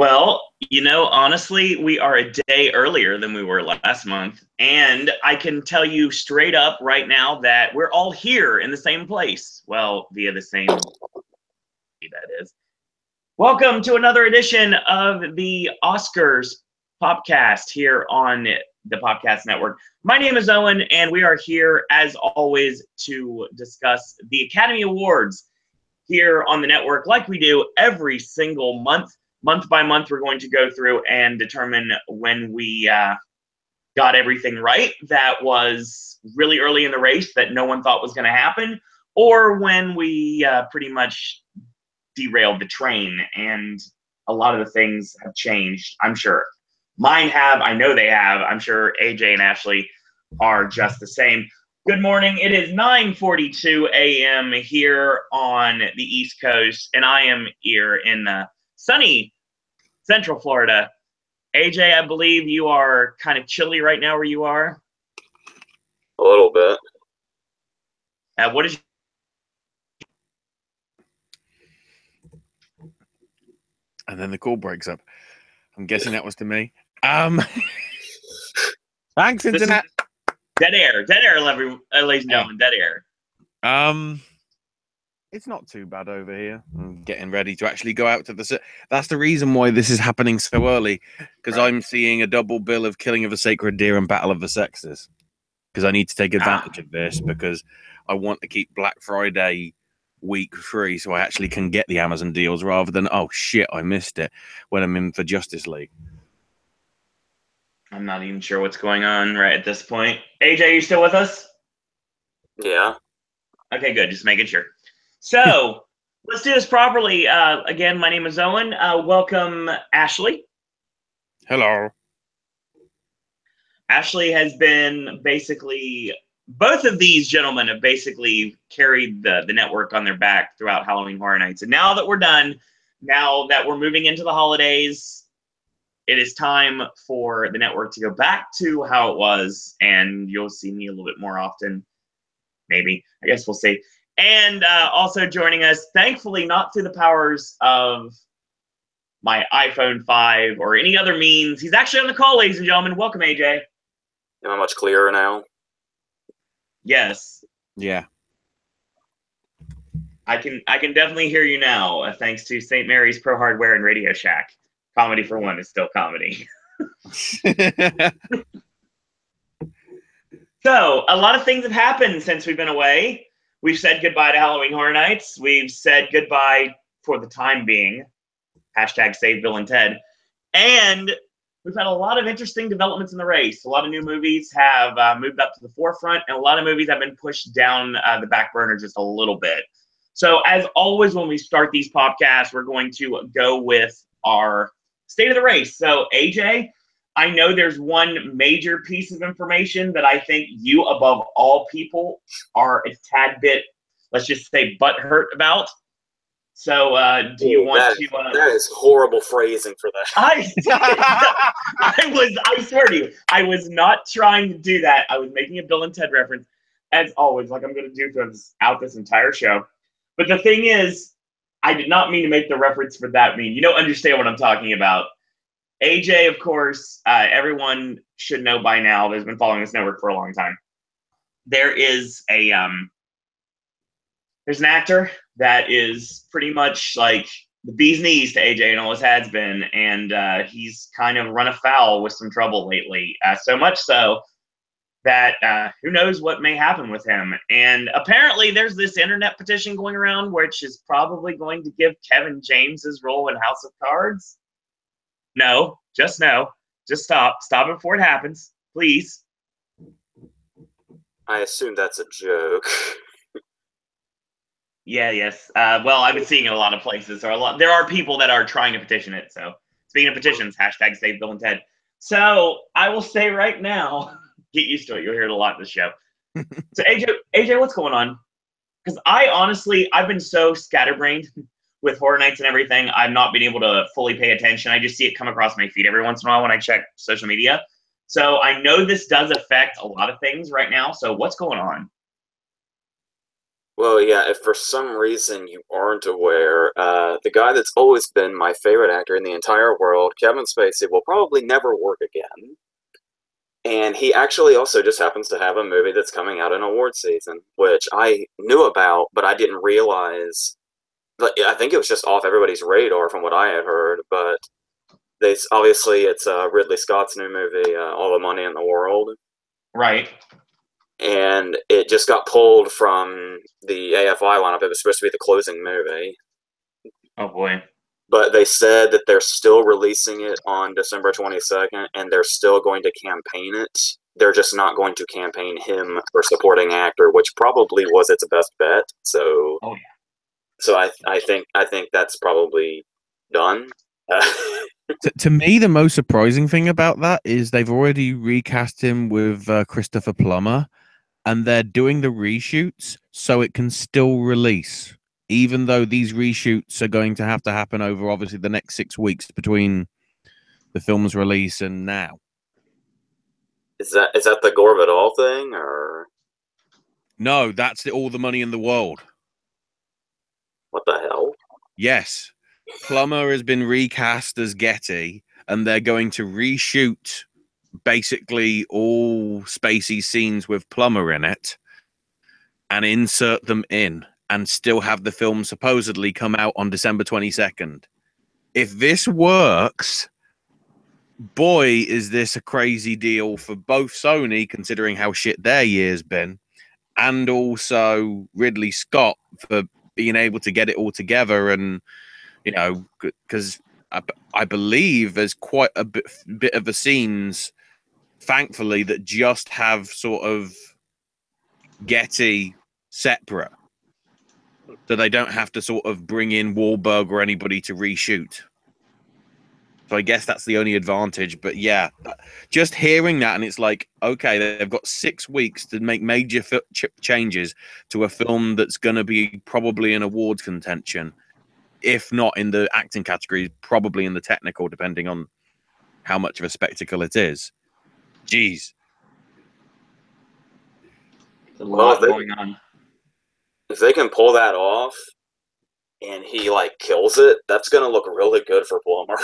Well, honestly, we are a day earlier than we were last month. And I can tell you straight up right now that we're all here in the same place. Well, via the same, that is. Welcome to another edition of the Oscars Popcast here on the Popcast Network. My name is Owen, and we are here, as always, to discuss the Academy Awards here on the network like we do every single month. Month by month, we're going to go through and determine when we got everything right that was really early in the race that no one thought was going to happen, or when we pretty much derailed the train and a lot of the things have changed. I'm sure mine have. I know they have. I'm sure AJ and Ashley are just the same. Good morning. It is 9:42 a.m. here on the East Coast, and I am here in sunny Central Florida. AJ, I believe you are kind of chilly right now where you are. A little bit. What is? And then the call breaks up. I'm guessing that was to me. Thanks, internet. Dead air, ladies and gentlemen, dead air. It's not too bad over here. I'm getting ready to actually go out to the. That's the reason why this is happening so early, because right. I'm seeing a double bill of Killing of a Sacred Deer and Battle of the Sexes. Because I need to take advantage of this because I want to keep Black Friday week free, so I actually can get the Amazon deals rather than oh shit, I missed it when I'm in for Justice League. I'm not even sure what's going on right at this point. AJ, you still with us? Yeah. Okay, good. Just making sure. So let's do this properly. Again, my name is Owen. Welcome, Ashley. Hello. Ashley has been basically, both of these gentlemen have basically carried the network on their back throughout Halloween Horror Nights. And now that we're done, now that we're moving into the holidays, it is time for the network to go back to how it was, and you'll see me a little bit more often. Maybe. I guess we'll see. And also joining us, thankfully not through the powers of my iPhone 5 or any other means. He's actually on the call, ladies and gentlemen. Welcome, AJ. Am I much clearer now? Yes. Yeah. I can definitely hear you now, thanks to St. Mary's Pro Hardware and Radio Shack. Comedy for one is still comedy. So, a lot of things have happened since we've been away. We've said goodbye to Halloween Horror Nights. We've said goodbye for the time being. Hashtag save Bill and Ted. And we've had a lot of interesting developments in the race. A lot of new movies have moved up to the forefront, and a lot of movies have been pushed down the back burner just a little bit. So, as always, when we start these podcasts, we're going to go with our state of the race. So, AJ, I know there's one major piece of information that I think you, above all people, are a tad bit, let's just say, butthurt about. So, do you want to? That is horrible phrasing for that. I swear to you, I was not trying to do that. I was making a Bill and Ted reference, as always, like I'm going to do throughout this entire show. But the thing is, I did not mean to make the reference for that meme. You don't understand what I'm talking about. AJ, of course, everyone should know by now, that's been following this network for a long time. There is there's an actor that is pretty much like the bee's knees to AJ and always has been, and he's kind of run afoul with some trouble lately. So much so that who knows what may happen with him. And apparently there's this internet petition going around which is probably going to give Kevin James his role in House of Cards. No, just stop it before it happens, please. I assume that's a joke. Yes. Well, I've been seeing it in a lot of places. There are people that are trying to petition it. So speaking of petitions, hashtag save Bill and Ted. So I will say right now, get used to it. You'll hear it a lot in this show. So AJ, what's going on? Because I've been so scatterbrained with Horror Nights and everything. I've not been able to fully pay attention. I just see it come across my feed every once in a while when I check social media. So I know this does affect a lot of things right now. So what's going on? Well, yeah, if for some reason you aren't aware, the guy that's always been my favorite actor in the entire world, Kevin Spacey, will probably never work again. And he actually also just happens to have a movie that's coming out in award season, which I knew about, but I didn't realize. I think it was just off everybody's radar from what I had heard, but obviously it's Ridley Scott's new movie, All the Money in the World. Right. And it just got pulled from the AFI lineup. It was supposed to be the closing movie. Oh boy. But they said that they're still releasing it on December 22nd, and they're still going to campaign it. They're just not going to campaign him for supporting actor, which probably was its best bet. So, oh yeah. So I think that's probably done. To me, the most surprising thing about that is they've already recast him with Christopher Plummer, and they're doing the reshoots so it can still release, even though these reshoots are going to happen over obviously the next 6 weeks between the film's release and now. Is that the Gore Vidal thing, or no? That's All the Money in the World. What the hell? Yes, Plummer has been recast as Getty, and they're going to reshoot basically all Spacey scenes with Plummer in it and insert them in and still have the film supposedly come out on December 22nd. If this works, boy, is this a crazy deal for both Sony, considering how shit their year's been, and also Ridley Scott for being able to get it all together. And, you know, because I believe there's quite a bit of the scenes, thankfully, that just have sort of Getty separate, so they don't have to sort of bring in Wahlberg or anybody to reshoot. So I guess that's the only advantage. But yeah, just hearing that, and it's like, okay, they've got 6 weeks to make major changes to a film that's going to be probably in awards contention, if not in the acting category, probably in the technical, depending on how much of a spectacle it is. Jeez. There's a lot going on. If they can pull that off and he like kills it, that's gonna look really good for Plummer.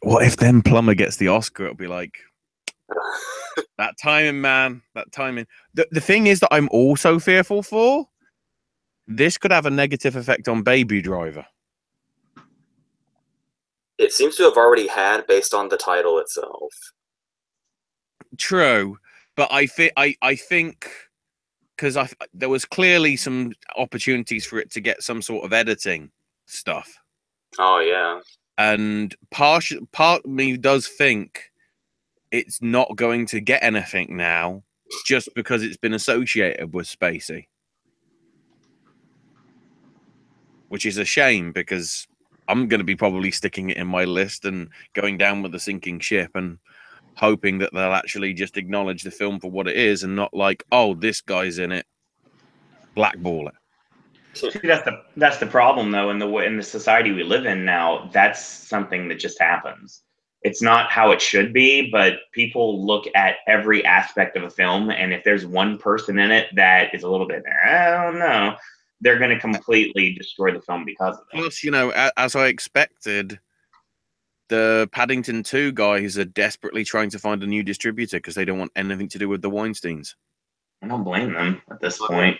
What if then Plummer gets the Oscar? It'll be like that timing, man. That timing. The thing is that I'm also fearful for. This could have a negative effect on Baby Driver. It seems to have already had, based on the title itself. True, but I think because there was clearly some opportunities for it to get some sort of editing stuff. Oh yeah, and part of me does think it's not going to get anything now, just because it's been associated with Spacey, which is a shame because I'm going to be probably sticking it in my list and going down with the sinking ship and hoping that they'll actually just acknowledge the film for what it is and not like, oh, this guy's in it, blackball it. See, that's the problem though. In the society we live in now, that's something that just happens. It's not how it should be, but people look at every aspect of a film, and if there's one person in it that is a little bit there, I don't know, they're going to completely destroy the film because of it. Plus, you know, as I expected, the Paddington 2 guys are desperately trying to find a new distributor because they don't want anything to do with the Weinsteins. I don't blame them at this point.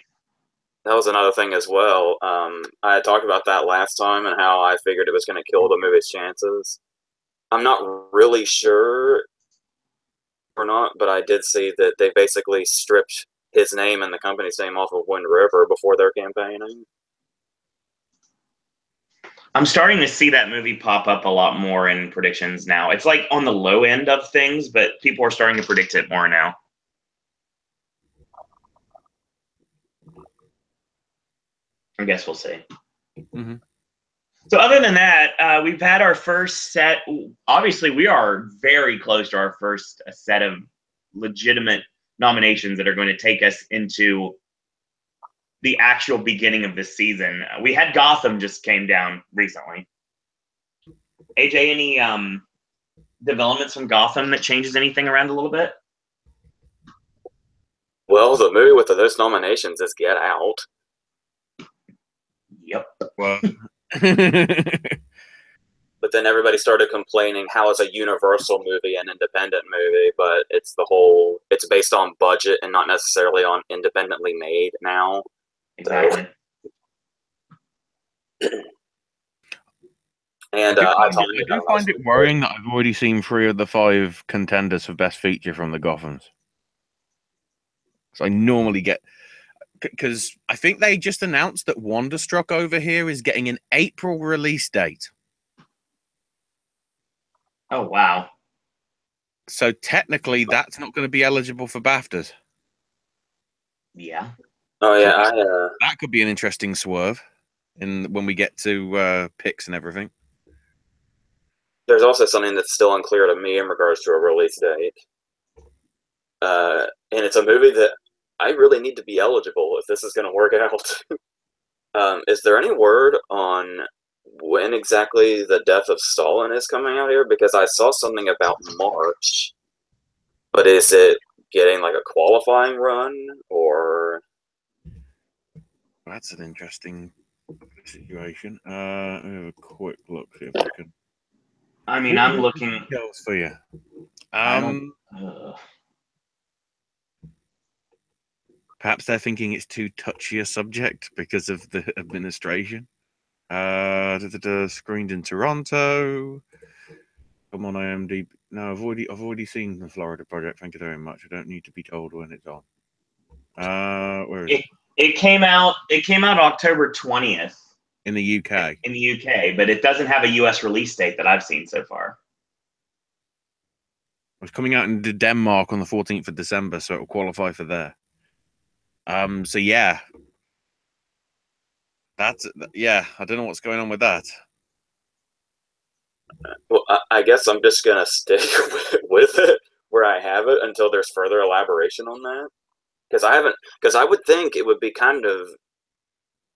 That was another thing as well. I had talked about that last time and how I figured it was going to kill the movie's chances. I'm not really sure or not, but I did see that they basically stripped his name and the company's name off of Wind River before their campaigning. I'm starting to see that movie pop up a lot more in predictions now. It's like on the low end of things, but people are starting to predict it more now. I guess we'll see. Mm-hmm. So other than that, we've had our first set. Obviously, we are very close to our first set of legitimate nominations that are going to take us into the actual beginning of this season. We had Gotham just came down recently. AJ, any developments from Gotham that changes anything around a little bit? Well, the movie with the most nominations is Get Out. Yep. Well, but then everybody started complaining how it's a Universal movie, an independent movie, but it's based on budget and not necessarily on independently made now. Exactly. And I do find it worrying that I've already seen 3 of the 5 contenders for Best Feature from the Gothams. So I normally get, because I think they just announced that Wonderstruck over here is getting an April release date. Oh, wow. So technically, that's not going to be eligible for BAFTAs. Yeah. Oh yeah, that could be an interesting swerve when we get to picks and everything. There's also something that's still unclear to me in regards to a release date. And it's a movie that I really need to be eligible if this is going to work out. Is there any word on when exactly the Death of Stalin is coming out here? Because I saw something about March, but is it getting like a qualifying run or? That's an interesting situation. Let me have a quick look, see if I can. I mean, I'm looking details for you. Perhaps they're thinking it's too touchy a subject because of the administration. Screened in Toronto. Come on, IMDb. No, I've already seen the Florida Project. Thank you very much. I don't need to be told when it's on. Where is it? It came out October 20th in the UK. In the UK, but it doesn't have a US release date that I've seen so far. It's coming out in Denmark on the 14th of December, so it will qualify for there. So yeah. I don't know what's going on with that. Well, I guess I'm just gonna stick with it where I have it until there's further elaboration on that. Because I would think it would be kind of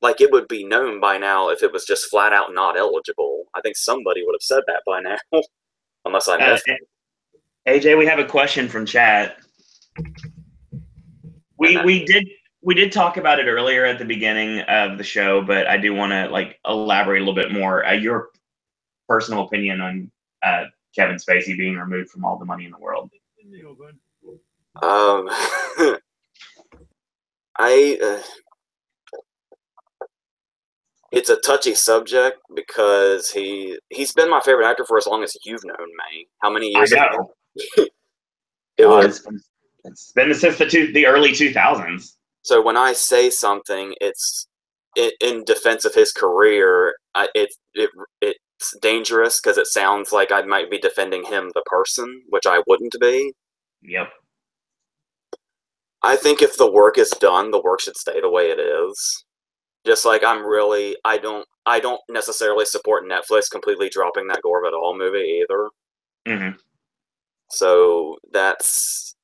like it would be known by now if it was just flat out not eligible. I think somebody would have said that by now, unless I missed it. AJ, we have a question from chat. We did talk about it earlier at the beginning of the show, but I do want to elaborate a little bit more. Your personal opinion on Kevin Spacey being removed from All the Money in the World. It's a touchy subject because he's been my favorite actor for as long as you've known me. How many years? I know. It's been since the early 2000s. So when I say something, it's in defense of his career. It's dangerous because it sounds like I might be defending him, the person, which I wouldn't be. Yep. I think if the work is done, the work should stay the way it is. Just like I don't necessarily support Netflix completely dropping that Gore of It All movie either. Mm-hmm. So that's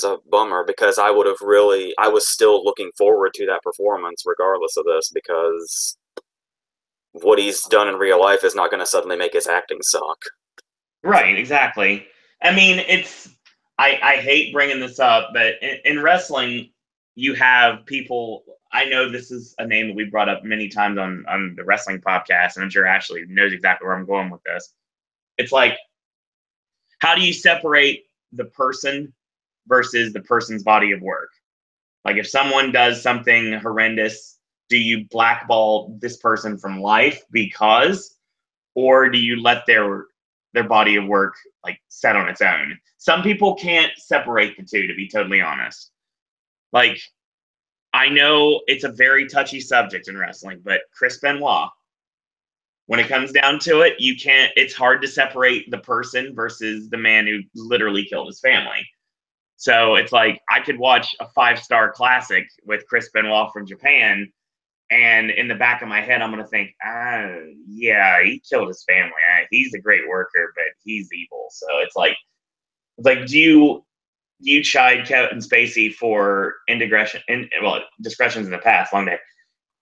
a bummer because I was still looking forward to that performance regardless of this because what he's done in real life is not going to suddenly make his acting suck. Right, exactly. I mean, I hate bringing this up, but in wrestling, you have people. I know this is a name that we brought up many times on the wrestling podcast, and I'm sure Ashley knows exactly where I'm going with this. It's like, how do you separate the person versus the person's body of work? Like, if someone does something horrendous, do you blackball this person from life or do you let their body of work set on its own? Some people can't separate the two, to be totally honest. I know it's a very touchy subject in wrestling, but Chris Benoit, when it comes down to it, it's hard to separate the person versus the man who literally killed his family. So it's like, I could watch a 5-star classic with Chris Benoit from Japan, and in the back of my head, I'm going to think, yeah, he killed his family. He's a great worker, but he's evil. So it's like, do you chide Kevin Spacey for discretions in the past, long day,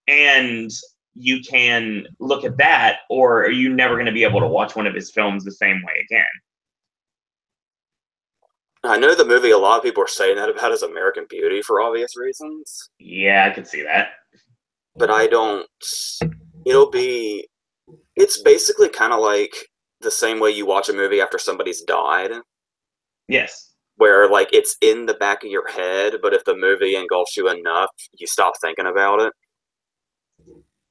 and you can look at that, or are you never going to be able to watch one of his films the same way again? I know the movie a lot of people are saying that about is American Beauty for obvious reasons. Yeah, I could see that. But I don't. It's basically kind of like the same way you watch a movie after somebody's died, Yes. where like it's in the back of your head, but if the movie engulfs you enough, you stop thinking about it.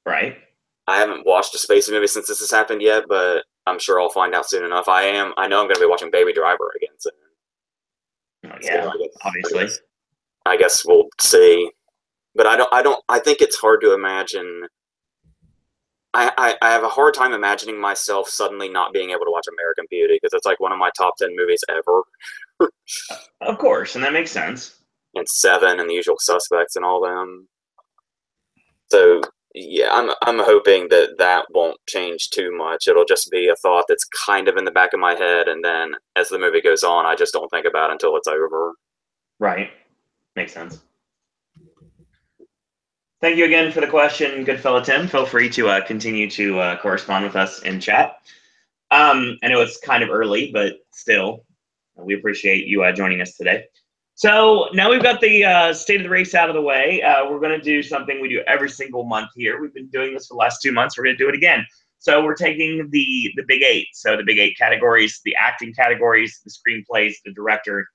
Right. I haven't watched a Spacey movie since this has happened yet, but I'm sure I'll find out soon enough. I know I'm going to be watching Baby Driver again soon. Oh, yeah, So obviously. I guess we'll see. But I think it's hard to imagine. I have a hard time imagining myself suddenly not being able to watch American Beauty because it's like one of my top 10 movies ever. Of course, and that makes sense. And Seven and The Usual Suspects and all them. So yeah, I'm hoping that won't change too much. It'll just be a thought that's kind of in the back of my head, and then as the movie goes on, I just don't think about it until it's over. Right. Makes sense. Thank you again for the question, good fellow Tim. Feel free to continue to correspond with us in chat. I know it's kind of early, but still, we appreciate you joining us today. So now we've got the state of the race out of the way. We're going to do something we do every single month here. We've been doing this for the last 2 months. We're going to do it again. So we're taking the big 8. So the big 8 categories, the acting categories, the screenplays, the director,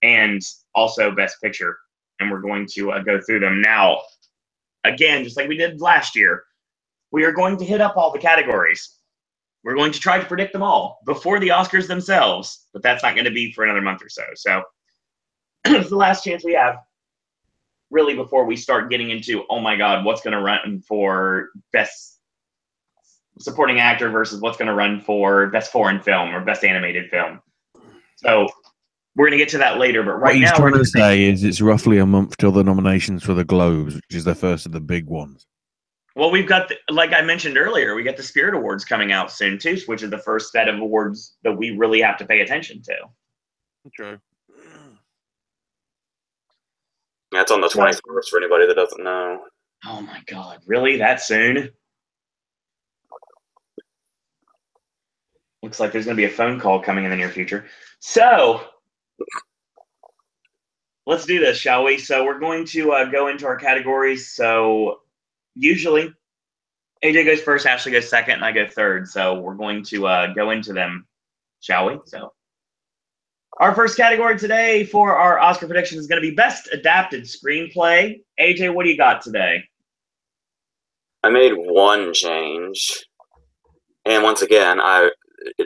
and also Best Picture. And we're going to go through them now. Again, just like we did last year, we are going to hit up all the categories. We're going to try to predict them all before the Oscars themselves, but that's not going to be for another month or so. So it's the last chance we have, really, before we start getting into, oh my God, what's going to run for Best Supporting Actor versus what's going to run for Best Foreign Film or Best Animated Film. So we're going to get to that later, but right now... What he's trying to say is it's roughly a month till the nominations for the Globes, which is the first of the big ones. Well, we've got, like I mentioned earlier, we got the Spirit Awards coming out soon, too, which is the first set of awards that we really have to pay attention to. True. Yeah, it's on the 21st for anybody that doesn't know. Oh, my God. Really? That soon? Looks like there's going to be a phone call coming in the near future. So let's do this, shall we? So we're going to go into our categories. So usually AJ goes first, Ashley goes second, and I go third. So we're going to go into them, shall we? So our first category today for our Oscar prediction is going to be Best Adapted Screenplay. AJ, what do you got today? I made one change. And once again,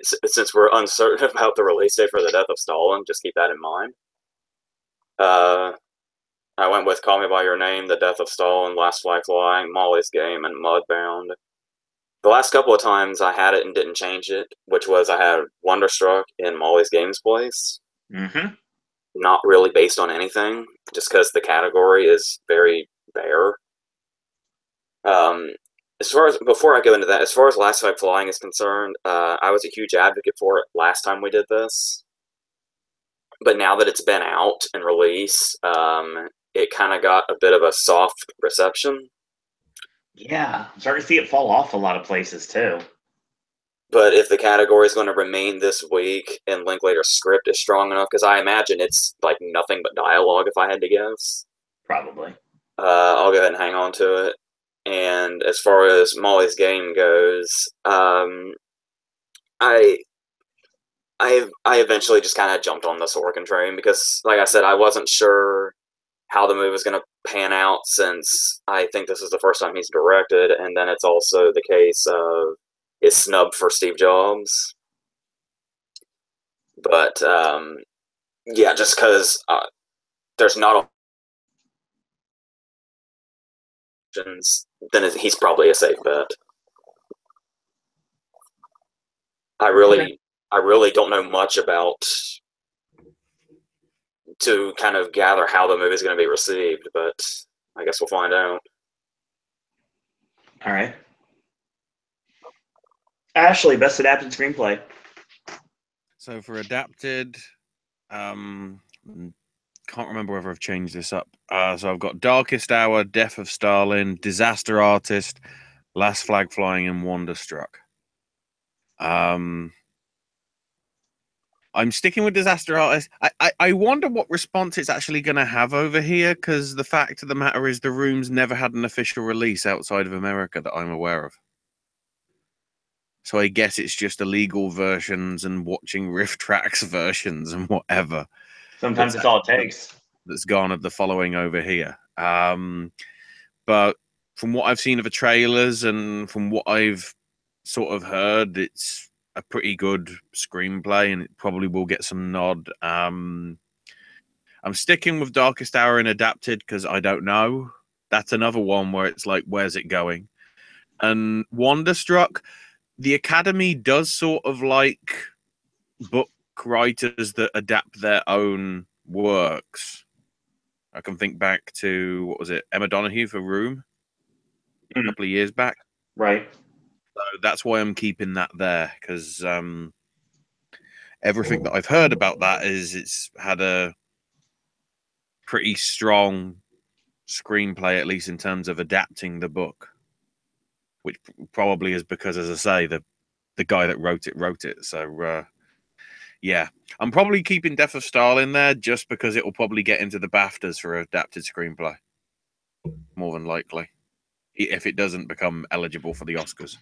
since we're uncertain about the release date for The Death of Stalin, just keep that in mind. I went with Call Me By Your Name, The Death of Stalin, Last Flag Flying, Molly's Game, and Mudbound. The last couple of times I had it and didn't change it, which was I had Wonderstruck in Molly's Games place. Mm-hmm. Not really based on anything, just because the category is very bare. Before I go into that, as far as Last Flag Flying is concerned, I was a huge advocate for it last time we did this. But now that it's been out and released, it kind of got a bit of a soft reception. Yeah, I'm starting to see it fall off a lot of places, too. But if the category is going to remain this week and Linklater's script is strong enough, because I imagine it's like nothing but dialogue if I had to guess. Probably. I'll go ahead and hang on to it. And as far as Molly's Game goes, I eventually just kind of jumped on the Sorkin train because, like I said, I wasn't sure how the movie was going to pan out since I think this is the first time he's directed, and then it's also the case of his snub for Steve Jobs. But yeah, just because there's not options, then he's probably a safe bet. I really don't know much about to kind of gather how the movie is going to be received, but I guess we'll find out. All right. Ashley, Best Adapted Screenplay. So for adapted, can't remember whether I've changed this up. So I've got Darkest Hour, Death of Stalin, Disaster Artist, Last Flag Flying, and Wonderstruck. I I'm sticking with Disaster Artist. I wonder what response it's actually going to have over here, because the fact of the matter is The Room's never had an official release outside of America that I'm aware of. So I guess it's just illegal versions and watching riff tracks versions and whatever. Sometimes it's all it takes. That's garnered the following over here. But from what I've seen of the trailers and from what I've sort of heard, it's a pretty good screenplay and it probably will get some nod. I'm sticking with Darkest Hour and Adapted because I don't know. That's another one where it's like, where's it going? And Wonderstruck, the Academy does sort of like book writers that adapt their own works. I can think back to, what was it, Emma Donoghue for Room a couple of years back. Right. So that's why I'm keeping that there, because everything that I've heard about that is it's had a pretty strong screenplay, at least in terms of adapting the book, which probably is because, as I say, the guy that wrote it. So yeah, I'm probably keeping Death of Stalin there just because it will probably get into the BAFTAs for adapted screenplay, more than likely, if it doesn't become eligible for the Oscars.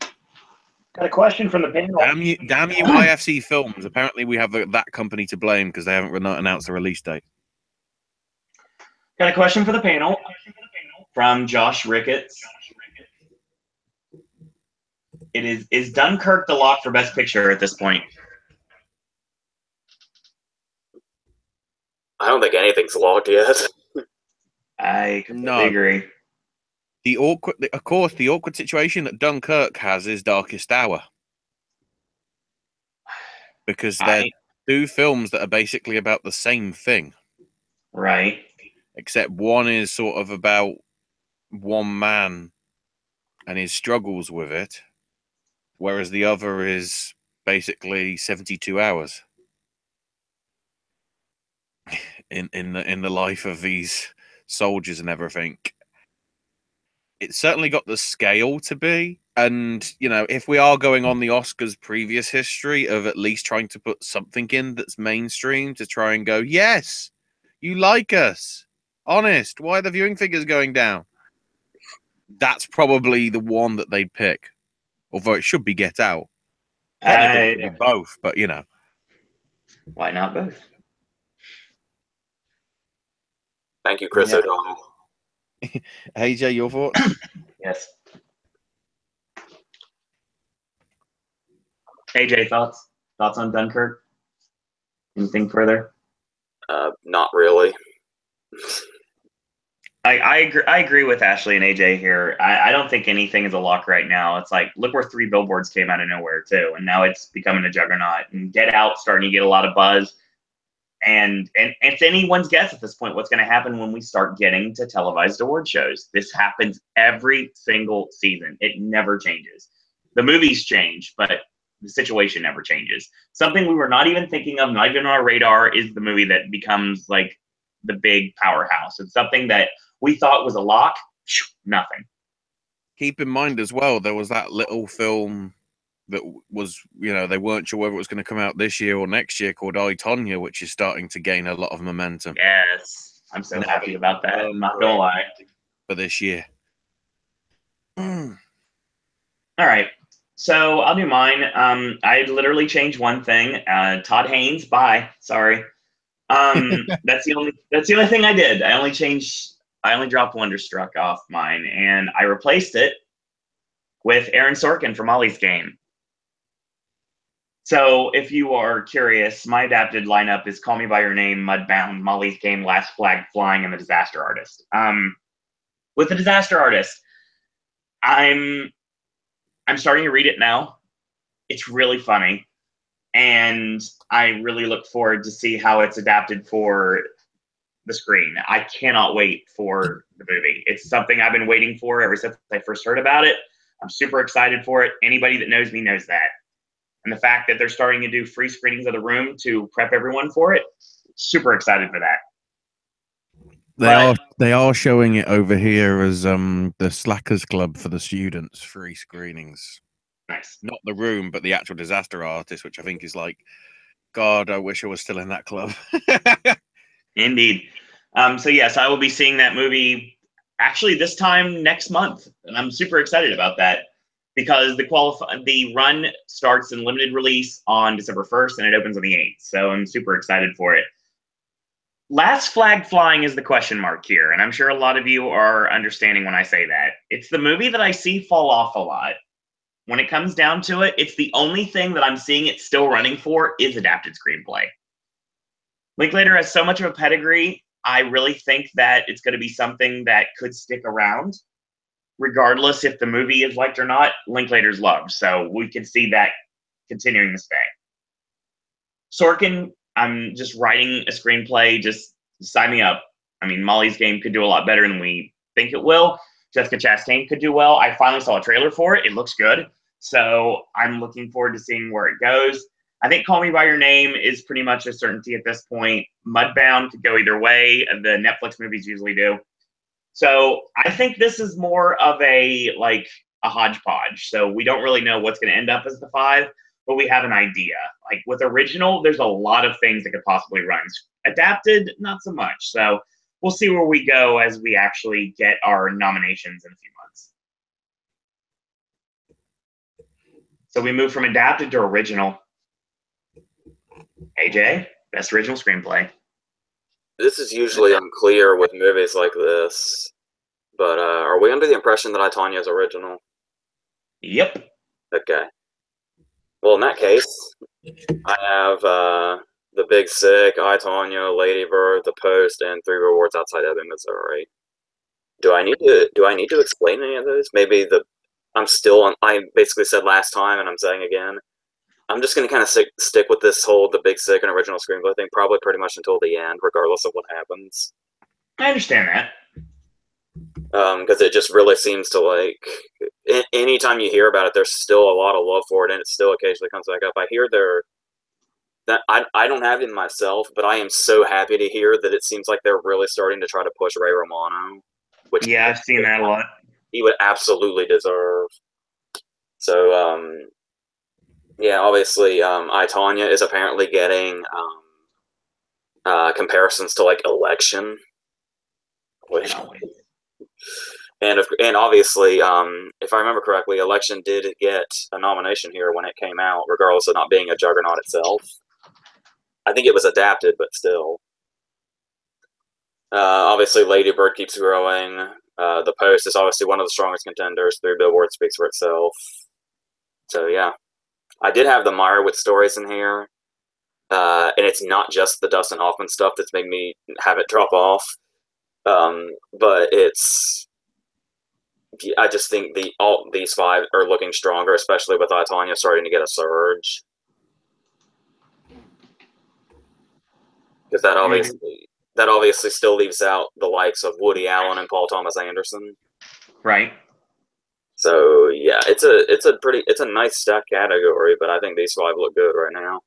Got a question from the panel. Damn you, IFC Films. Apparently we have that company to blame because they haven't announced a release date. Got a question for the panel from Josh Ricketts. Is Dunkirk the lock for Best Picture at this point? I don't think anything's locked yet. I completely agree. The awkward situation that Dunkirk has is Darkest Hour, because they're two films that are basically about the same thing, right? Except one is sort of about one man and his struggles with it, whereas the other is basically 72 hours in the life of these soldiers and everything. It's certainly got the scale to be, and you know, if we are going on the Oscars' previous history of at least trying to put something in that's mainstream to try and go, yes, you like us, honest, why are the viewing figures going down? That's probably the one that they'd pick, although it should be Get Out. Technically, it could be both, but you know, why not both? Thank you, Chris O'Donnell. AJ, your thoughts? Yes. AJ, thoughts on Dunkirk? Anything further? Not really. I agree with Ashley and AJ here. I don't think anything is a lock right now. It's like, look where 3 Billboards came out of nowhere too, and now it's becoming a juggernaut. And Get Out starting to get a lot of buzz. And it's anyone's guess at this point what's going to happen when we start getting to televised award shows. This happens every single season. It never changes. The movies change, but the situation never changes. Something we were not even thinking of, not even on our radar, is the movie that becomes like the big powerhouse. It's something that we thought was a lock. Nothing. Keep in mind as well, there was that little film that was, you know, they weren't sure whether it was going to come out this year or next year, called I, Tonya, which is starting to gain a lot of momentum. Yes, I'm so happy about that. I'm not gonna lie. For this year. All right, so I'll do mine. I literally changed one thing. Todd Haynes, bye. Sorry. That's the only thing I did. I only dropped Wonderstruck off mine, and I replaced it with Aaron Sorkin from Molly's Game. So if you are curious, my adapted lineup is Call Me By Your Name, Mudbound, Molly's Game, Last Flag Flying, and The Disaster Artist. With The Disaster Artist, I'm starting to read it now. It's really funny, and I really look forward to see how it's adapted for the screen. I cannot wait for the movie. It's something I've been waiting for ever since I first heard about it. I'm super excited for it. Anybody that knows me knows that. And the fact that they're starting to do free screenings of The Room to prep everyone for it, super excited for that. They are showing it over here as the Slackers Club for the students, free screenings. Nice. Not The Room, but the actual Disaster Artist, which I think is like God, I wish I was still in that club. Indeed. So yes, I will be seeing that movie actually this time next month, and I'm super excited about that because the run starts in limited release on December 1st and it opens on the 8th. So I'm super excited for it. Last flag flying is the question mark here, and I'm sure a lot of you are understanding when I say that. It's the movie that I see fall off a lot. When it comes down to it, it's the only thing that I'm seeing it still running for is adapted screenplay. Linklater has so much of a pedigree. I really think that it's going to be something that could stick around, regardless if the movie is liked or not. Linklater's loved, so we can see that continuing to stay. Sorkin, I'm just writing a screenplay. Just sign me up. I mean, Molly's Game could do a lot better than we think it will. Jessica Chastain could do well. I finally saw a trailer for it. It looks good. So I'm looking forward to seeing where it goes. I think Call Me By Your Name is pretty much a certainty at this point. Mudbound could go either way. The Netflix movies usually do. So I think this is more of a hodgepodge. So we don't really know what's going to end up as the 5, but we have an idea. Like with original, there's a lot of things that could possibly run. Adapted, not so much. So we'll see where we go as we actually get our nominations in a few months. So we move from adapted to original. AJ, best original screenplay. This is usually unclear with movies like this, but are we under the impression that I, Tonya is original? Yep. Okay. Well, in that case, I have The Big Sick, I, Tonya, Lady Bird, The Post, and 3 Rewards Outside Ebbing, Missouri. Do I need to explain any of those? Maybe I basically said last time, and I'm saying again. I'm just going to kind of stick with this whole The Big Sick and original screenplay thing, probably pretty much until the end, regardless of what happens. I understand that. Because it just really seems to anytime you hear about it, there's still a lot of love for it, and it still occasionally comes back up. I hear I don't have it myself, but I am so happy to hear that it seems like they're really starting to try to push Ray Romano. Which yeah, I've seen that a lot. He would absolutely deserve. So, yeah, obviously, I, Tonya is apparently getting comparisons to Election, which, and obviously, if I remember correctly, Election did get a nomination here when it came out, regardless of not being a juggernaut itself. I think it was adapted, but still. Obviously, Lady Bird keeps growing. The Post is obviously one of the strongest contenders. 3 Billboards speaks for itself. So yeah. I did have the Meyerowitz stories in here, and it's not just the Dustin Hoffman stuff that's made me have it drop off, but I just think these 5 are looking stronger, especially with I, Tonya starting to get a surge, because that obviously still leaves out the likes of Woody Allen and Paul Thomas Anderson, right? So yeah, it's a nice stacked category, but I think these 5 look good right now.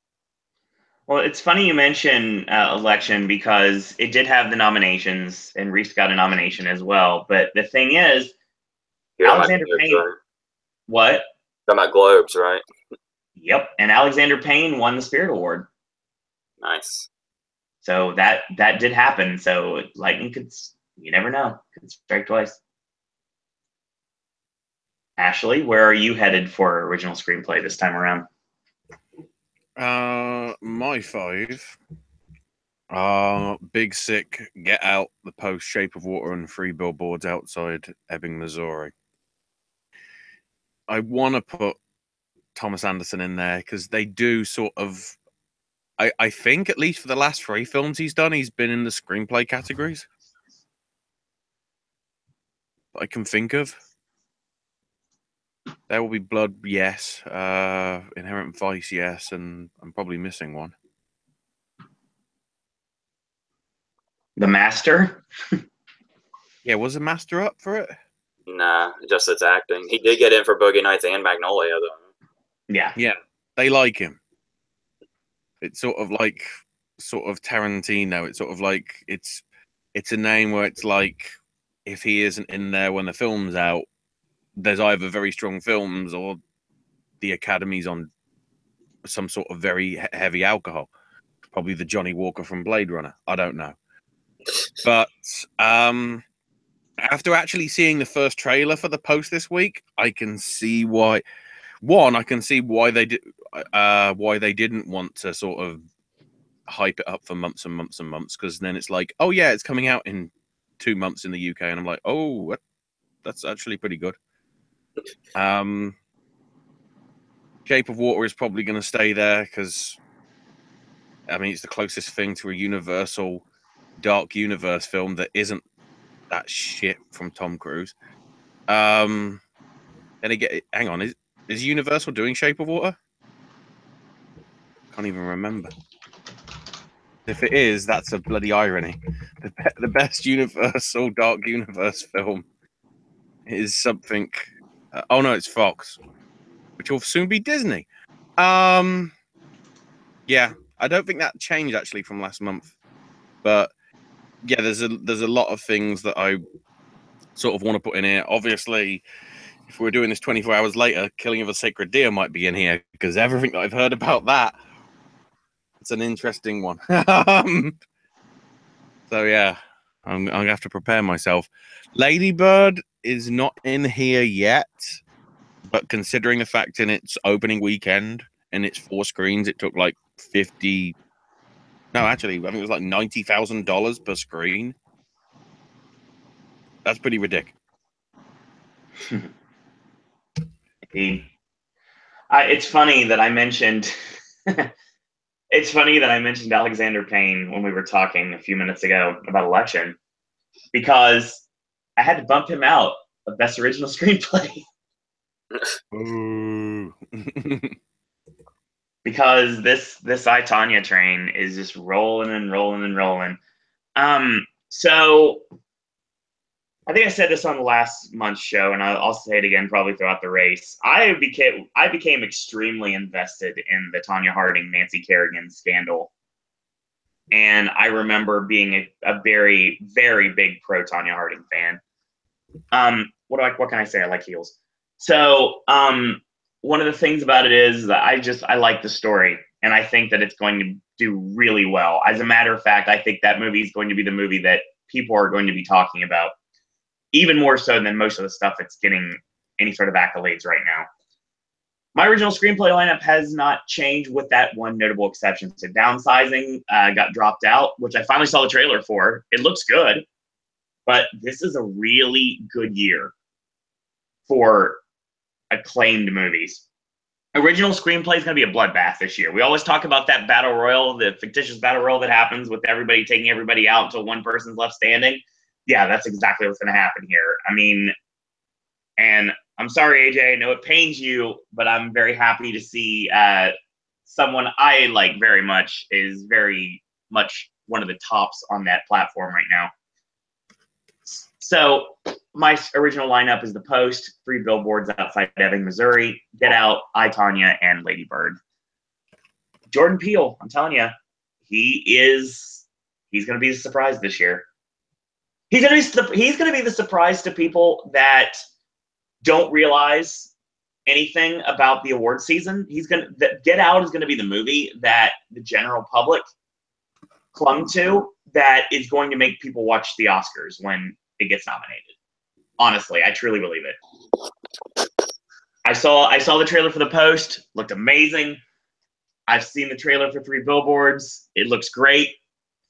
Well, it's funny you mention Election because it did have the nominations, and Reese got a nomination as well. But the thing is, Alexander Payne. Right? What? Talking about Globes, right? Yep, and Alexander Payne won the Spirit Award. Nice. So that did happen. So lightning you never know, could strike twice. Ashley, where are you headed for original screenplay this time around? My 5 are Big Sick, Get Out, The Post, Shape of Water, and 3 Billboards Outside Ebbing, Missouri. I want to put Thomas Anderson in there because they do sort of. I think at least for the last 3 films he's done, he's been in the screenplay categories I can think of. There Will Be Blood, yes. Inherent Vice, yes. And I'm probably missing one. The Master? Yeah, was The Master up for it? Nah, just its acting. He did get in for Boogie Nights and Magnolia, though. Yeah. Yeah, they like him. It's sort of Tarantino. It's sort of like it's a name where it's like if he isn't in there when the film's out, there's either very strong films or the Academy's on some sort of very heavy alcohol. Probably the Johnny Walker from Blade Runner. I don't know. But after actually seeing the first trailer for the Post this week, I can see why. One, I can see why they didn't want to sort of hype it up for months and months and months, because then it's like, oh yeah, it's coming out in 2 months in the UK, and I'm like, oh, that's actually pretty good. Shape of Water is probably going to stay there because, I mean, it's the closest thing to a Universal Dark Universe film that isn't that shit from Tom Cruise. And again, hang on, is Universal doing Shape of Water? Can't even remember. If it is, that's a bloody irony. The best Universal Dark Universe film is something. Oh no, it's Fox, which will soon be Disney. Yeah, I don't think that changed actually from last month, but yeah, there's a lot of things that I sort of want to put in here. Obviously, if we're doing this 24 hours later, Killing of a Sacred Deer might be in here because everything that I've heard about that, it's an interesting one. So yeah, I'm gonna have to prepare myself. Lady Bird is not in here yet, but considering the fact in its opening weekend and its 4 screens, it took like 50. No, actually, I think it was like $90,000 per screen. That's pretty ridiculous. It's funny that I mentioned. It's funny that I mentioned Alexander Payne when we were talking a few minutes ago about Election, because I had to bump him out of Best Original Screenplay. Ooh. Because this I, Tonya train is just rolling and rolling and rolling. So I think I said this on last month's show, and I'll say it again probably throughout the race. I became extremely invested in the Tonya Harding, Nancy Kerrigan scandal. And I remember being a very, very big pro Tonya Harding fan. What can I say? I like heels. So one of the things about it is that I like the story, and I think that it's going to do really well. As a matter of fact, I think that movie is going to be the movie that people are going to be talking about, even more so than most of the stuff that's getting any sort of accolades right now. My original screenplay lineup has not changed, with that one notable exception. So Downsizing got dropped out, which I finally saw the trailer for. It looks good, but this is a really good year for acclaimed movies. Original screenplay is going to be a bloodbath this year. We always talk about that battle royal, the fictitious battle royal that happens with everybody taking everybody out until one person's left standing. Yeah, that's exactly what's going to happen here. I mean, and I'm sorry, AJ, I know it pains you, but I'm very happy to see someone I like very much is very much one of the tops on that platform right now. So my original lineup is The Post, 3 Billboards Outside Ebbing, Missouri, Get Out, I, Tonya, and Lady Bird. Jordan Peele, I'm telling you, he's going to be the surprise this year. He's going to be the surprise to people that don't realize anything about the award season. Get Out is going to be the movie that the general public clung to, that is going to make people watch the Oscars when it gets nominated. Honestly, I truly believe it. I saw the trailer for The Post. Looked amazing. I've seen the trailer for 3 Billboards. It looks great.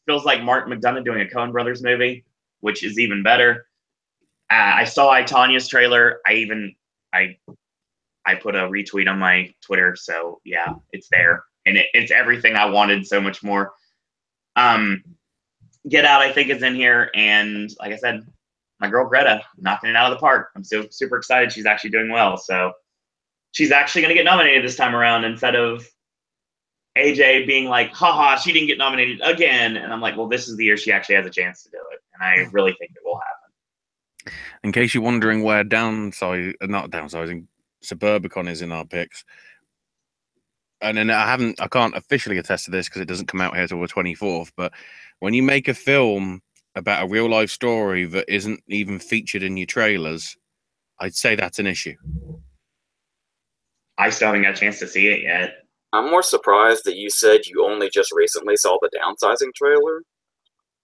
Feels like Martin McDonagh doing a Coen Brothers movie, which is even better. I saw I, Tonya's trailer. I put a retweet on my Twitter, so yeah, it's there, and it's everything I wanted, so much more. Get Out, I think, is in here, and like I said, my girl Greta knocking it out of the park. I'm so super excited. She's actually doing well, so she's actually going to get nominated this time around, instead of AJ being like, haha, she didn't get nominated again. And I'm like, well, this is the year she actually has a chance to do it, and I really think it will happen. In case you're wondering where Suburbicon is in our picks, and then I can't officially attest to this because it doesn't come out here till the 24th, but when you make a film about a real life story that isn't even featured in your trailers, I'd say that's an issue. I still haven't got a chance to see it yet. I'm more surprised that you said you only just recently saw the downsizing trailer.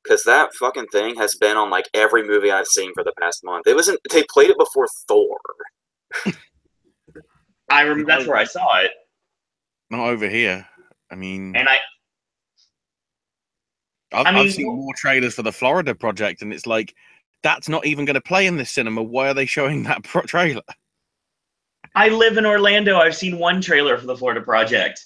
Because that fucking thing has been on, like, every movie I've seen for the past month. It wasn't... They played it before Thor. I remember that's where I saw it. Not over here. I mean... And I've seen more trailers for the Florida project, and it's like, that's not even going to play in this cinema. Why are they showing that trailer? I live in Orlando. I've seen one trailer for the Florida project.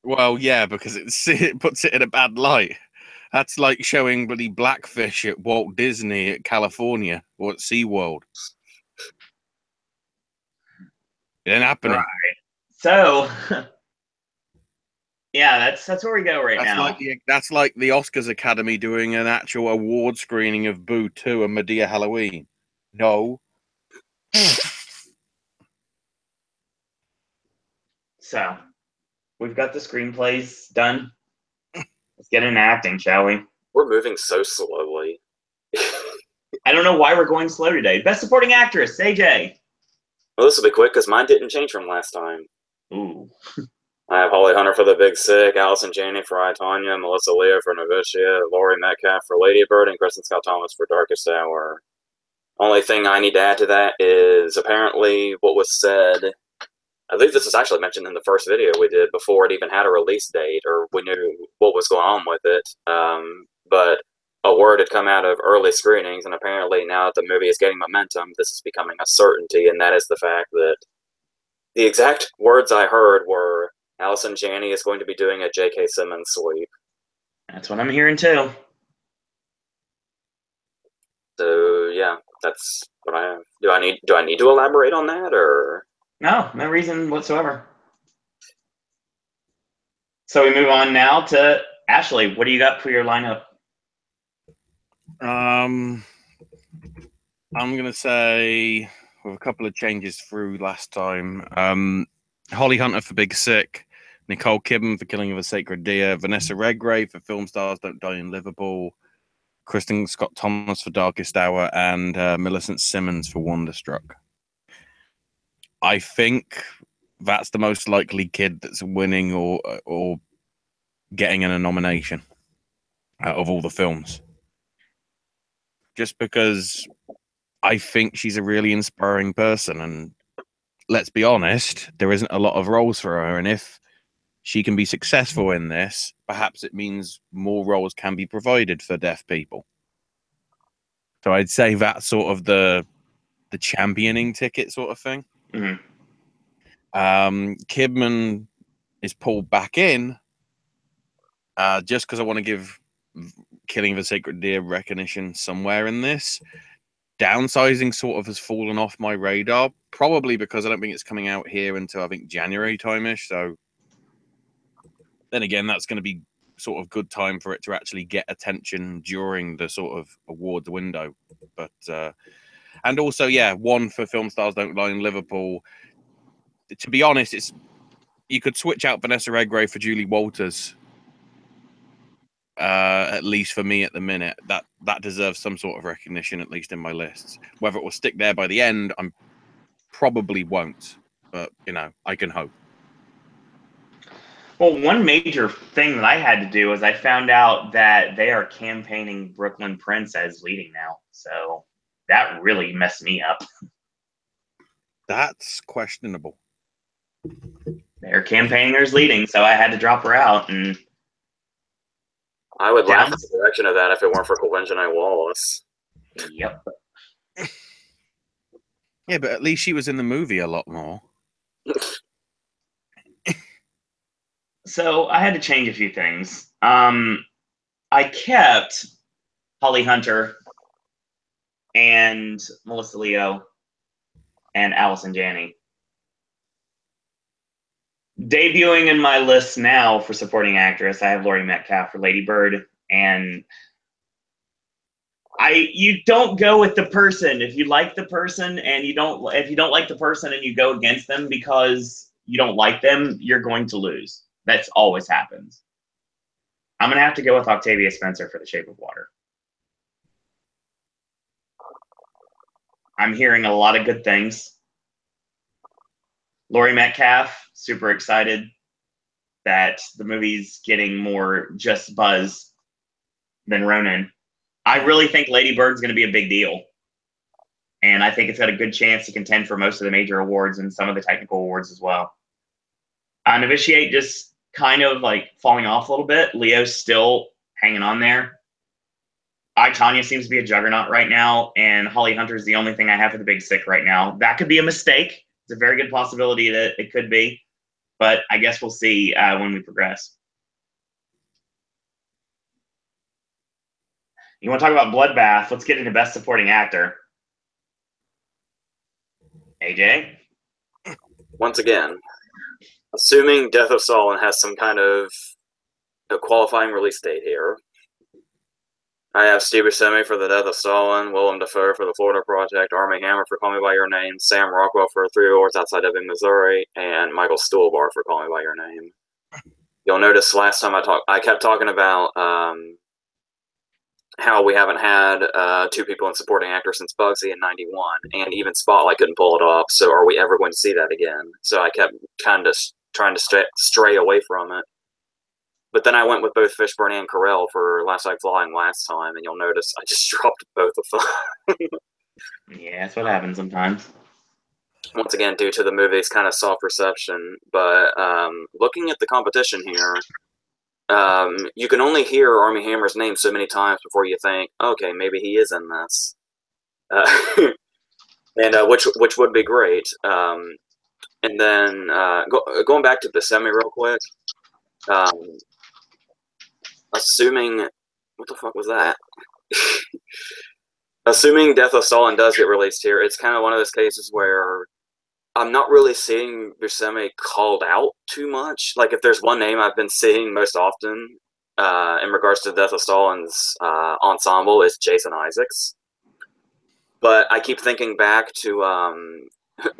Well, yeah, because it puts it in a bad light. That's like showing bloody Blackfish at Walt Disney at California or at SeaWorld. It ain't happening. Right. So, yeah, that's where we go now. That's like the Oscars Academy doing an actual award screening of Boo 2 and Medea Halloween. No. So, we've got the screenplays done. Let's get into acting, shall we? We're moving so slowly. I don't know why we're going slow today. Best Supporting Actress, AJ. Well, this will be quick because mine didn't change from last time. Ooh. I have Holly Hunter for The Big Sick, Allison Janney for I, Tonya, Melissa Leo for Novitiate, Laurie Metcalf for Lady Bird, and Kristen Scott Thomas for Darkest Hour. Only thing I need to add to that is apparently what was said. I believe this was actually mentioned in the first video we did before it even had a release date or we knew what was going on with it. But a word had come out of early screenings, and apparently now that the movie is getting momentum, this is becoming a certainty, and that is the fact that the exact words I heard were Allison Janney is going to be doing a J.K. Simmons sweep. That's what I'm hearing too. So yeah, that's what I have. Do I need to elaborate on that, or? No reason whatsoever. So we move on now to Ashley. What do you got for your lineup? I'm gonna say with a couple of changes through last time. Holly Hunter for Big Sick, Nicole Kidman for Killing of a Sacred Deer, Vanessa Redgrave for Film Stars Don't Die in Liverpool, Kristen Scott Thomas for Darkest Hour, and Millicent Simmons for Wonderstruck. I think that's the most likely kid that's winning or getting a nomination out of all the films. Just because I think she's a really inspiring person, and let's be honest, there isn't a lot of roles for her, and if she can be successful in this, perhaps it means more roles can be provided for deaf people. So I'd say that's sort of the championing ticket sort of thing. Mm-hmm. Kidman is pulled back in just because I want to give Killing of a Sacred Deer recognition somewhere in this. Downsizing sort of has fallen off my radar, probably because I don't think it's coming out here until I think January time-ish. So then again, that's going to be sort of good time for it to actually get attention during the sort of awards window. But and also, yeah, one for Film Stars Don't Lie in Liverpool. To be honest, you could switch out Vanessa Redgrave for Julie Walters. At least for me at the minute, that deserves some sort of recognition, at least in my lists. Whether it will stick there by the end, I'm probably won't, but I can hope. Well, one major thing that I had to do was I found out that they are campaigning Brooklyn Prince as leading now, so that really messed me up. That's questionable. They're campaigning her as leading, so I had to drop her out. And I would laugh at the direction of that if it weren't for Kawenjanae Wallace. Yep. Yeah, but at least she was in the movie a lot more. So I had to change a few things. I kept Holly Hunter and Melissa Leo and Allison Janney. Debuting in my list now for supporting actress, I have Laurie Metcalf for Lady Bird, and you don't go with the person. If you like the person and if you don't like the person and you go against them because you don't like them, you're going to lose. That's always happens. I'm going to have to go with Octavia Spencer for The Shape of Water. I'm hearing a lot of good things. Laurie Metcalf, super excited that the movie's getting more just buzz than Ronan. I really think Lady Bird's going to be a big deal. And I think it's got a good chance to contend for most of the major awards and some of the technical awards as well. Novitiate just kind of like falling off a little bit. Leo's still hanging on there. Tanya seems to be a juggernaut right now, and Holly Hunter is the only thing I have for the Big Sick right now. That could be a mistake. It's a very good possibility that it could be, but I guess we'll see when we progress. You want to talk about Bloodbath? Let's get into Best Supporting Actor. AJ? Once again, assuming Death of Stalin has some kind of a qualifying release date here, I have Steve Buscemi for The Death of Stalin, Willem Dafoe for The Florida Project, Armie Hammer for Call Me By Your Name, Sam Rockwell for 3 Awards Outside Ebbing, Missouri, and Michael Stuhlbarg for Call Me By Your Name. You'll notice last time I kept talking about how we haven't had 2 people in supporting actor since Bugsy in '91, and even Spotlight couldn't pull it off. So are we ever going to see that again? So I kept kind of trying to stray away from it. But then I went with both Fishburne and Carell for Last Night Flying last time, and you'll notice I just dropped both of them. Yeah, that's what happens sometimes. Once again, due to the movie's kind of soft reception. But looking at the competition here, you can only hear Armie Hammer's name so many times before you think, okay, maybe he is in this, and which would be great. And then going back to Buscemi real quick, assuming what the fuck was that? Assuming Death of Stalin does get released here, it's kind of one of those cases where I'm not really seeing Buscemi called out too much. Like, if there's one name I've been seeing most often in regards to Death of Stalin's ensemble, is Jason Isaacs. But I keep thinking back to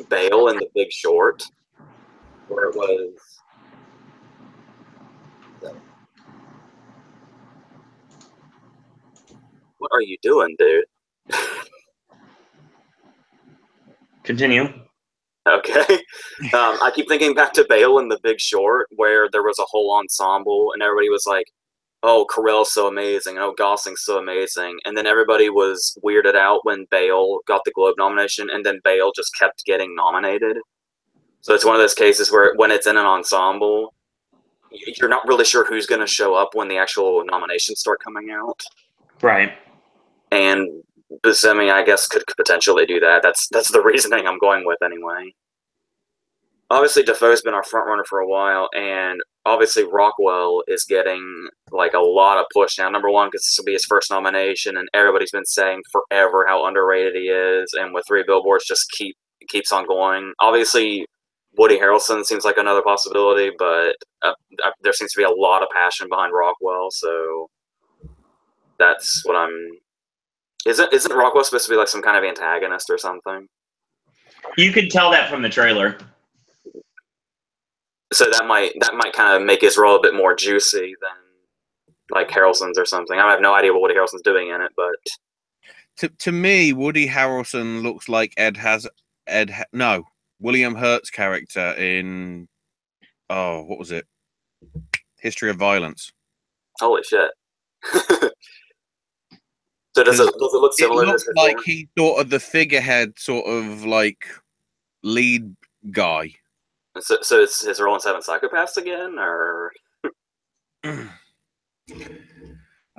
Bale in The Big Short, where it was... What are you doing, dude? Continue. Okay. I keep thinking back to Bale in The Big Short, where there was a whole ensemble, and everybody was like, oh, Carell's so amazing, oh, Gosling's so amazing. And then everybody was weirded out when Bale got the Globe nomination, and then Bale just kept getting nominated. So it's one of those cases where when it's in an ensemble, you're not really sure who's going to show up when the actual nominations start coming out. Right. And Buscemi, I guess, could potentially do that. That's the reasoning I'm going with anyway. Obviously, Defoe's been our front runner for a while, and obviously Rockwell is getting like a lot of push now. Number one, because this will be his first nomination, and everybody's been saying forever how underrated he is, and with 3 Billboards just keeps on going. Obviously, Woody Harrelson seems like another possibility, but there seems to be a lot of passion behind Rockwell, so that's what I'm... Isn't Rockwell supposed to be like some kind of antagonist or something? You could tell that from the trailer. So that might kind of make his role a bit more juicy than like Harrelson's or something. I have no idea what Woody Harrelson's doing in it, but to me, Woody Harrelson looks like William Hurt's character in what was it? History of Violence. Holy shit. So does it look similar? It looks like he's sort of the figurehead, sort of like lead guy. So is his role in Seven Psychopaths again, or? I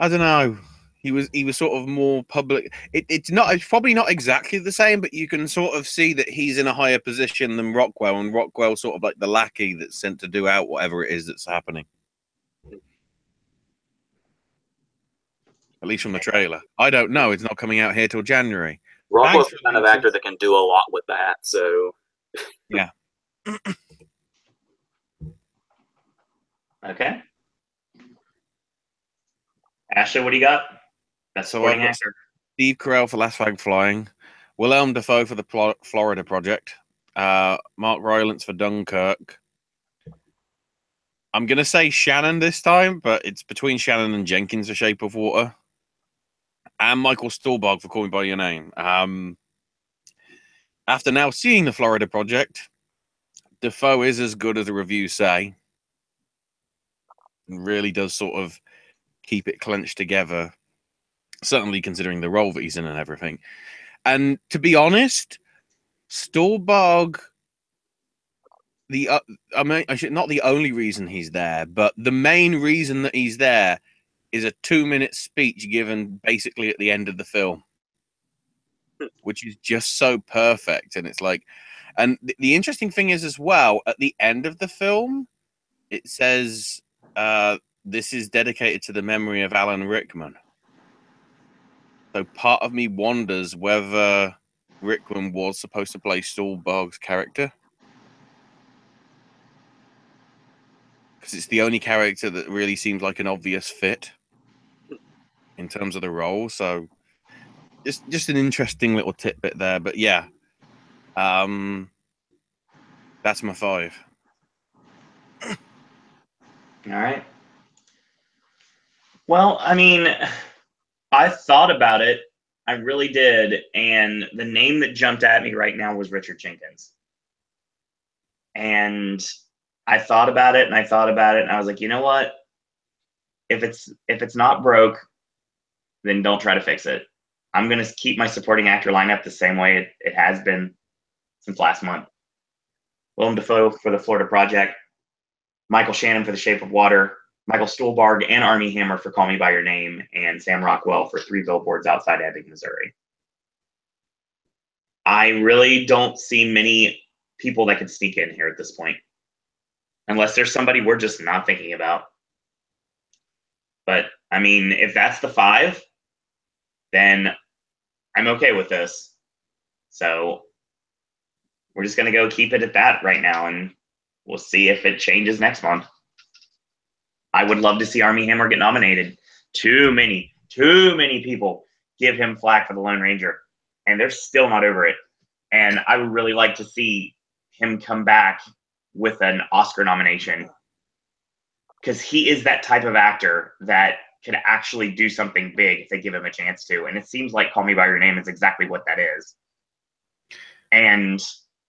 don't know. He was sort of more public. It's probably not exactly the same, but you can sort of see that he's in a higher position than Rockwell, and Rockwell's sort of like the lackey that's sent to do out whatever it is that's happening. At least from the trailer. I don't know. It's not coming out here till January. Rockwell's the kind of actor that can do a lot with that, so... Yeah. Okay. Ashley, what do you got? That's supporting actor. Steve Carell for Last Flag Flying. Willem Dafoe for the Florida Project. Mark Rylance for Dunkirk. I'm going to say Shannon this time, but it's between Shannon and Jenkins for Shape of Water. And Michael Stuhlbarg for Call Me By Your Name. After now seeing the Florida Project, Defoe is as good as the reviews say. Really does sort of keep it clenched together. Certainly considering the role that he's in and everything. And to be honest, Stolberg, not the only reason he's there, but the main reason that he's there is a 2-minute speech given basically at the end of the film, which is just so perfect. And it's like, and the interesting thing is as well, at the end of the film, it says, this is dedicated to the memory of Alan Rickman. So part of me wonders whether Rickman was supposed to play Stolberg's character. Because it's the only character that really seems like an obvious fit in terms of the role. So just an interesting little tidbit there. But yeah, that's my 5. All right. Well, I mean, I thought about it. I really did. And the name that jumped at me right now was Richard Jenkins. And I thought about it and I thought about it and I was like, you know what? If it's not broke, then don't try to fix it. I'm going to keep my supporting actor lineup the same way it has been since last month. Willem Dafoe for The Florida Project, Michael Shannon for The Shape of Water, Michael Stuhlbarg and Armie Hammer for Call Me By Your Name, and Sam Rockwell for 3 Billboards Outside Ebbing, Missouri. I really don't see many people that could sneak in here at this point, unless there's somebody we're just not thinking about. But, I mean, if that's the 5, then I'm okay with this. So we're just going to go keep it at that right now, and we'll see if it changes next month. I would love to see Armie Hammer get nominated. Too many people give him flack for The Lone Ranger, and they're still not over it. And I would really like to see him come back with an Oscar nomination, because he is that type of actor that can actually do something big if they give him a chance to. And it seems like Call Me By Your Name is exactly what that is. And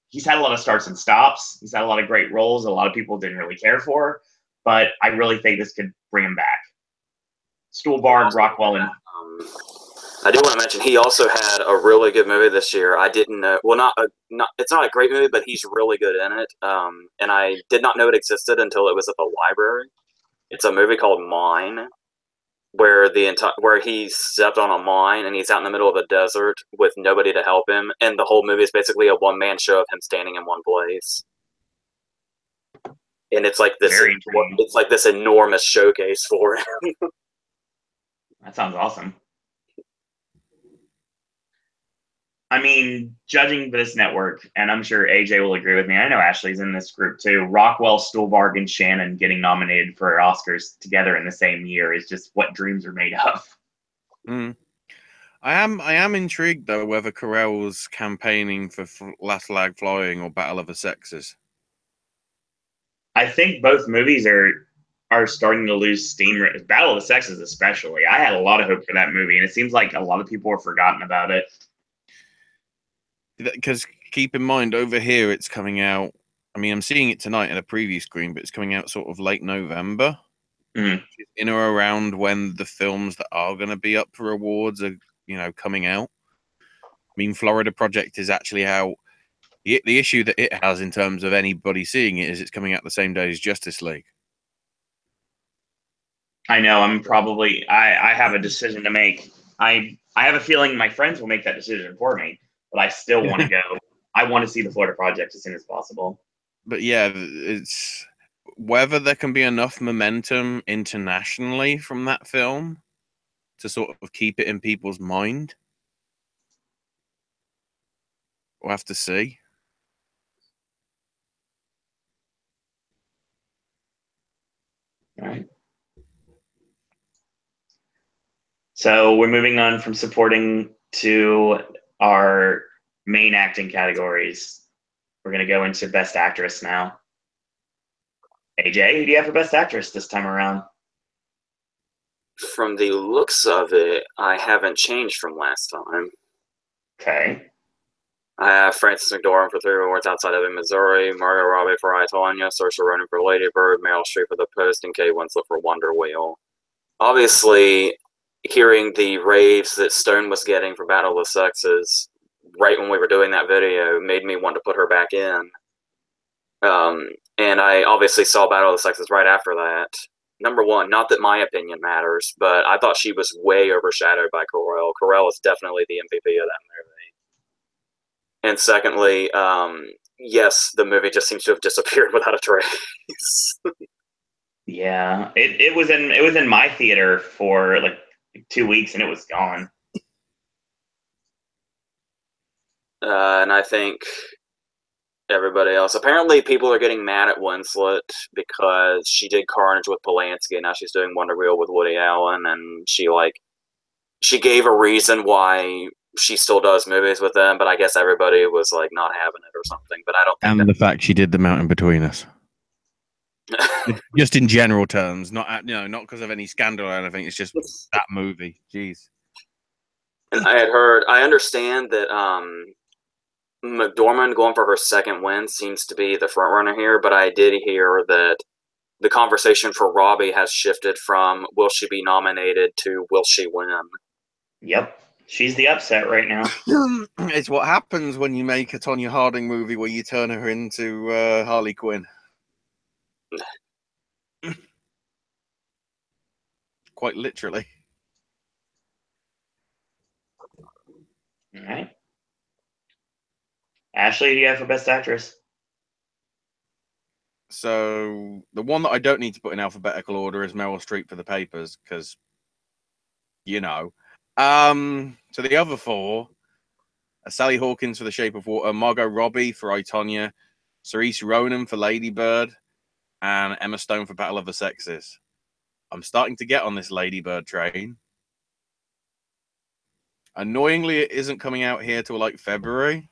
he's had a lot of starts and stops. He's had a lot of great roles a lot of people didn't really care for. But I really think this could bring him back. Stuhlbarg, Rockwell, and I do want to mention he also had a really good movie this year. I didn't know. Well, it's not a great movie, but he's really good in it. And I did not know it existed until it was at the library. It's a movie called Mine, where he stepped on a mine and he's out in the middle of a desert with nobody to help him, and the whole movie is basically a one-man show of him standing in one place. And it's like this enormous showcase for him. That sounds awesome. I mean, judging this network, and I'm sure AJ will agree with me, I know Ashley's in this group too, Rockwell, Stuhlbarg, and Shannon getting nominated for Oscars together in the same year is just what dreams are made of. I am intrigued, though, whether Carell's campaigning for Last Flag Flying or Battle of the Sexes. I think both movies are starting to lose steam. Battle of the Sexes especially. I had a lot of hope for that movie, and it seems like a lot of people have forgotten about it. Because keep in mind, over here it's coming out. I mean, I'm seeing it tonight at a preview screen, but it's coming out sort of late November, in or around when the films that are going to be up for awards are, coming out. I mean, Florida Project is actually out. The issue that it has in terms of anybody seeing it is it's coming out the same day as Justice League. I know. I have a decision to make. I have a feeling my friends will make that decision for me, but I still want to go. I want to see the Florida Project as soon as possible. But yeah, it's whether there can be enough momentum internationally from that film to sort of keep it in people's mind. We'll have to see. All right. So we're moving on from supporting to our main acting categories. We're going to go into Best Actress now. AJ, who do you have for Best Actress this time around? From the looks of it, I haven't changed from last time. Okay. I have Frances McDormand for 3 Awards Outside of Missouri, Margot Robbie for I, Tonya, Saoirse Ronan for Lady Bird, Meryl Streep for The Post, and Kate Winslet for Wonder Wheel. Obviously, hearing the raves that Stone was getting for Battle of the Sexes right when we were doing that video made me want to put her back in. And I obviously saw Battle of the Sexes right after that. Number one, not that my opinion matters, but I thought she was way overshadowed by Carell. Carell is definitely the MVP of that movie. And secondly, yes, the movie just seems to have disappeared without a trace. Yeah, it was in my theater for like 2 weeks and it was gone. And I think everybody else. Apparently, people are getting mad at Winslet because she did Carnage with Polanski, and now she's doing Wonder Wheel with Woody Allen, and she gave a reason why she still does movies with them, but I guess everybody was like not having it or something. But I don't think. And the fact she did The Mountain Between Us, just in general terms, not not because of any scandal or anything. It's just that movie. Jeez. And I understand that McDormand going for her second win seems to be the front runner here, but I did hear that the conversation for Robbie has shifted from will she be nominated to will she win? Yep. She's the upset right now. It's what happens when you make a Tonya Harding movie where you turn her into Harley Quinn. Quite literally. All right. Ashley, do you have for Best Actress? So the one that I don't need to put in alphabetical order is Meryl Streep for The Papers, because So the other four are Sally Hawkins for The Shape of Water, Margot Robbie for I, Tonya, Saoirse Ronan for Lady Bird, and Emma Stone for Battle of the Sexes. I'm starting to get on this Lady Bird train. Annoyingly, it isn't coming out here till like February.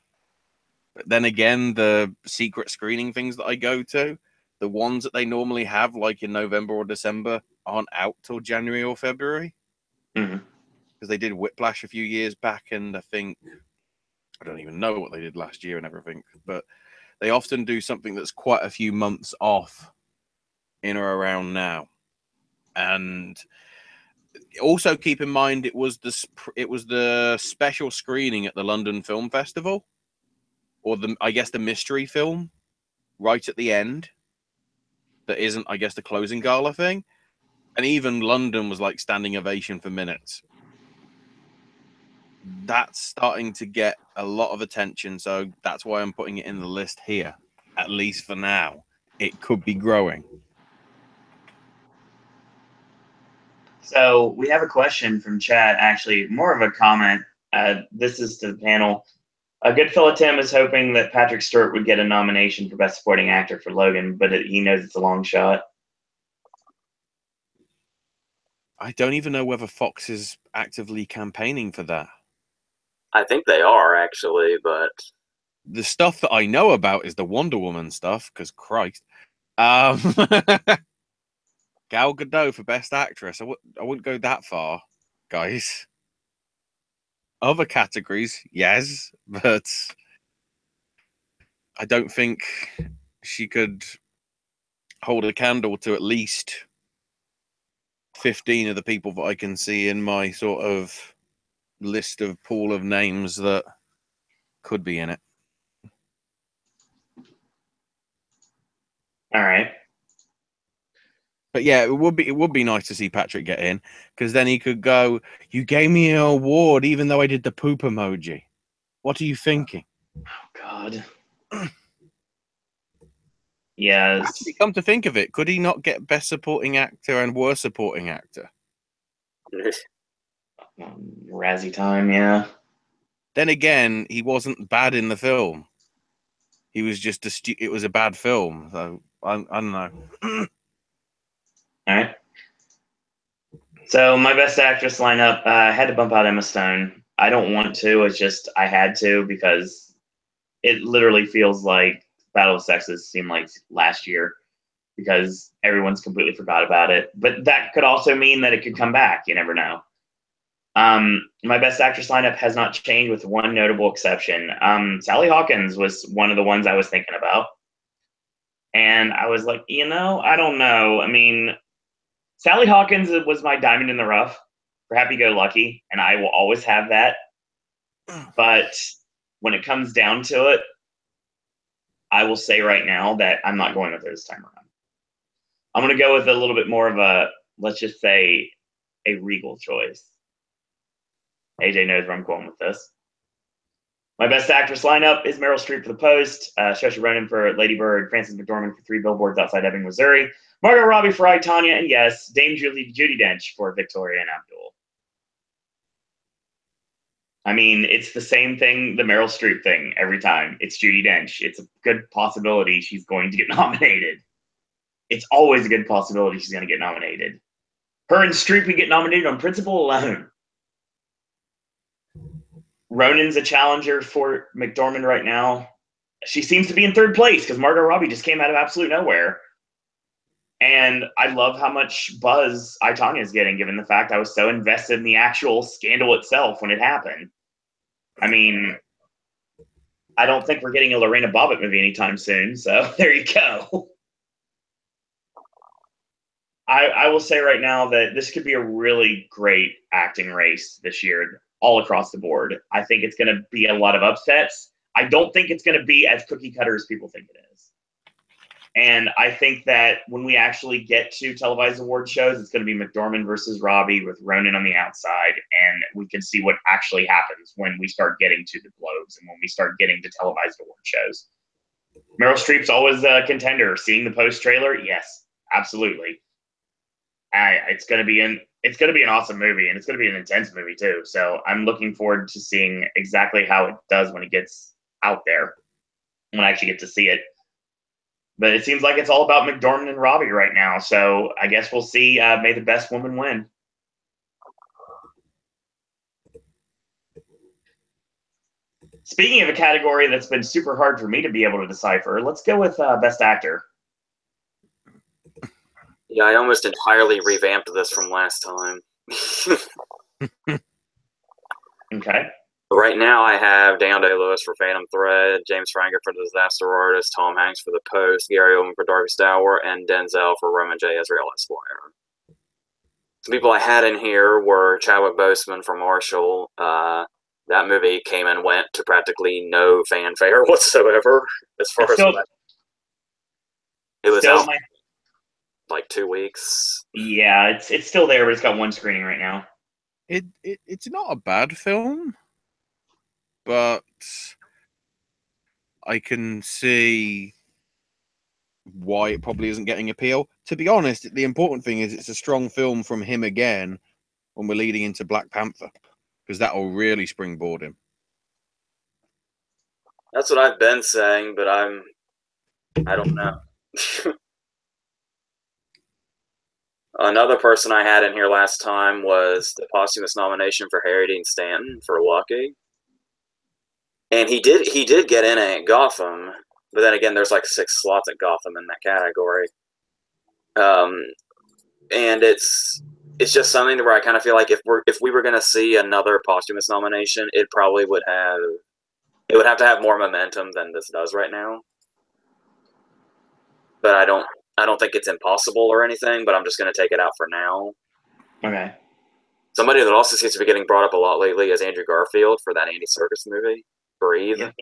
But then again, the secret screening things that I go to, the ones that they normally have, like in November or December, aren't out till January or February. Mm-hmm. Because they did Whiplash a few years back, and I don't even know what they did last year and everything, but they often do something that's quite a few months off in or around now. And also keep in mind, it was the special screening at the London Film Festival, or the mystery film right at the end. That isn't, I guess, the closing gala thing. And even London was like standing ovation for minutes. That's starting to get a lot of attention, so that's why I'm putting it in the list here, at least for now. It could be growing. So we have a question from chat, actually, more of a comment. This is to the panel. Goodfellow Tim is hoping that Patrick Stewart would get a nomination for Best Supporting Actor for Logan, but he knows it's a long shot. I don't even know whether Fox is actively campaigning for that. I think they are, actually, but the stuff that I know about is the Wonder Woman stuff, because Christ. Gal Gadot for Best Actress. I wouldn't go that far, guys. Other categories, yes, but I don't think she could hold a candle to at least 15 of the people that I can see in my sort of list of pool of names that could be in it. All right. But yeah, it would be nice to see Patrick get in, because then he could go, "You gave me an award even though I did the poop emoji. What are you thinking?" Oh God. Yes. Actually, come to think of it, could he not get Best Supporting Actor and Worst Supporting Actor? Razzie time, yeah. Then again, he wasn't bad in the film. He was just it was a bad film. So I don't know. All right. So my Best Actress lineup, I had to bump out Emma Stone. I don't want to. It's just I had to, because it literally feels like Battle of Sexes seemed like last year, because everyone's completely forgot about it. But that could also mean that it could come back. You never know. My best actress lineup has not changed with one notable exception. Sally Hawkins was one of the ones I was thinking about. And I was like, I don't know. I mean, Sally Hawkins was my diamond in the rough for Happy Go Lucky, and I will always have that. But when it comes down to it, I will say right now that I'm not going with her this time around. I'm going to go with a little bit more of a, let's just say, a regal choice. AJ knows where I'm going with this. My best actress lineup is Meryl Streep for The Post, Saoirse Ronan for Lady Bird, Frances McDormand for Three Billboards Outside Ebbing, Missouri, Margot Robbie for I, Tonya, and yes, Dame Judi Dench for Victoria and Abdul. I mean, it's the same thing, the Meryl Streep thing, every time. It's Judi Dench. It's a good possibility she's going to get nominated. It's always a good possibility she's going to get nominated. Her and Streep would get nominated on principle alone. Ronan's a challenger for McDormand right now. She seems to be in third place because Margot Robbie just came out of absolute nowhere. And I love how much buzz I, Tonya is getting, given the fact I was so invested in the actual scandal itself when it happened. I mean, I don't think we're getting a Lorena Bobbitt movie anytime soon, so there you go. I will say right now that this could be a really great acting race this year, all across the board. I think it's going to be a lot of upsets. I don't think it's going to be as cookie cutter as people think it is. And I think that when we actually get to televised award shows, it's going to be McDormand versus Robbie with Ronan on the outside. And we can see what actually happens when we start getting to the Globes and when we start getting to televised award shows. Meryl Streep's always a contender. Seeing the Post trailer, yes, absolutely. It's going to be an awesome movie, and it's going to be an intense movie too. So I'm looking forward to seeing exactly how it does when it gets out there, when I actually get to see it. But it seems like it's all about McDormand and Robbie right now. So I guess we'll see. May the best woman win. Speaking of a category that's been super hard for me to be able to decipher, let's go with Best Actor. Yeah, I almost entirely revamped this from last time. Okay. Right now I have Daniel Day-Lewis for Phantom Thread, James Franco for The Disaster Artist, Tom Hanks for The Post, Gary Oldman for Darkest Hour, and Denzel for Roman J. Israel Esquire. The people I had in here were Chadwick Boseman for Marshall. That movie came and went to practically no fanfare whatsoever. As far as it was out like 2 weeks. Yeah, it's still there, but it's got one screening right now. It's not a bad film, but I can see why it probably isn't getting appeal. To be honest, the important thing is it's a strong film from him again when we're leading into Black Panther, because that will really springboard him. That's what I've been saying, but I don't know. Another person I had in here last time was the posthumous nomination for Harry Dean Stanton for Lucky. And he did get in at Gotham, but then again, there's like 6 slots at Gotham in that category. And it's just something where I kind of feel like if we were going to see another posthumous nomination, it probably would have to have more momentum than this does right now. But I don't think it's impossible or anything, but I'm just going to take it out for now. Okay. Somebody that also seems to be getting brought up a lot lately is Andrew Garfield for that Andy Serkis movie, Breathe. Yeah.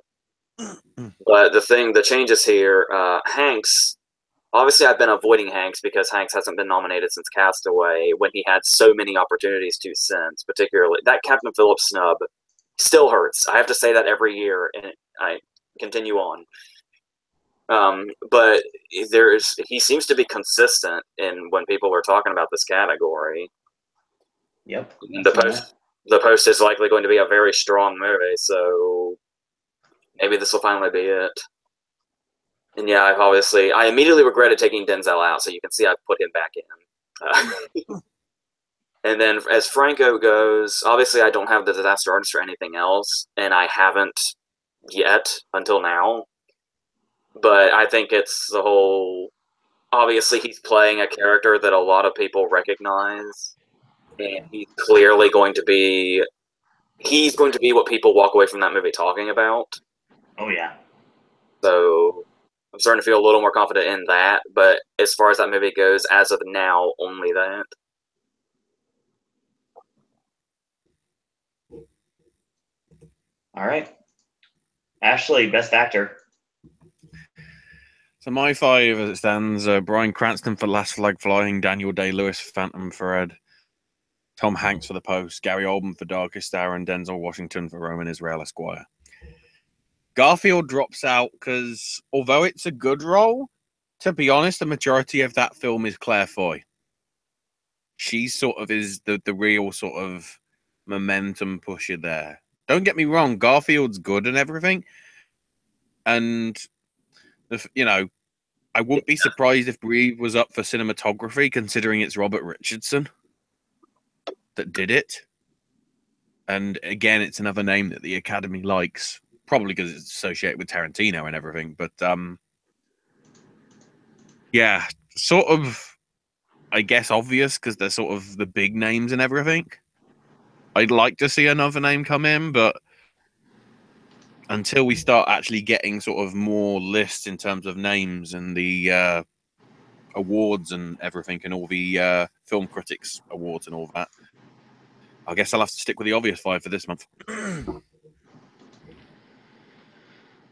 But the changes here, Hanks, obviously I've been avoiding Hanks because Hanks hasn't been nominated since Castaway when he had so many opportunities to since, particularly. That Captain Phillips snub still hurts. I have to say that every year, and I continue on. But he seems to be consistent in when people are talking about this category. Yep. The Post is likely going to be a very strong movie, so maybe this will finally be it. And yeah, I immediately regretted taking Denzel out, so you can see I've put him back in. And then as Franco goes, obviously I don't have The Disaster Artist or anything else, and I haven't yet until now. But I think it's the whole... Obviously, he's playing a character that a lot of people recognize. and he's clearly going to be. He's going to be what people walk away from that movie talking about. Oh yeah. So I'm starting to feel a little more confident in that. But as far as that movie goes, as of now, only that. All right. Ashley, best actor. So my 5 as it stands, Bryan Cranston for Last Flag Flying, Daniel Day-Lewis for Phantom Thread, Tom Hanks for The Post, Gary Oldman for Darkest Hour, and Denzel Washington for Roman Israel Esquire. Garfield drops out because although it's a good role, to be honest, the majority of that film is Claire Foy. She sort of is the real sort of momentum pusher there. Don't get me wrong, Garfield's good and everything. And, I wouldn't be surprised if Breathe was up for cinematography, considering it's Robert Richardson that did it. And again, it's another name that the Academy likes, probably because it's associated with Tarantino and everything. But yeah, sort of, I guess, obvious because they're sort of the big names and everything. I'd like to see another name come in, but until we start actually getting sort of more lists in terms of names and the awards and everything and all the film critics awards and all that, I guess I'll have to stick with the obvious 5 for this month.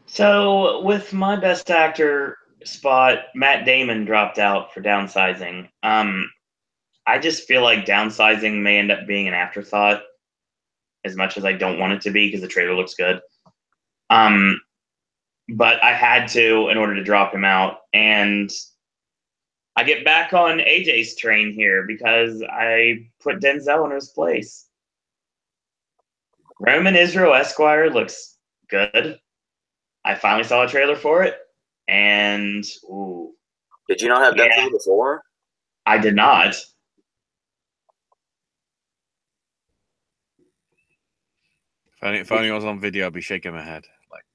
So with my best actor spot, Matt Damon dropped out for Downsizing. I just feel like Downsizing may end up being an afterthought as much as I don't want it to be because the trailer looks good. But I had to in order to drop him out. And I get back on AJ's train here because I put Denzel in his place. Roman Israel Esquire looks good. I finally saw a trailer for it, and ooh. Did you not have Denzel before? I did not. If only I was on video, I'd be shaking my head.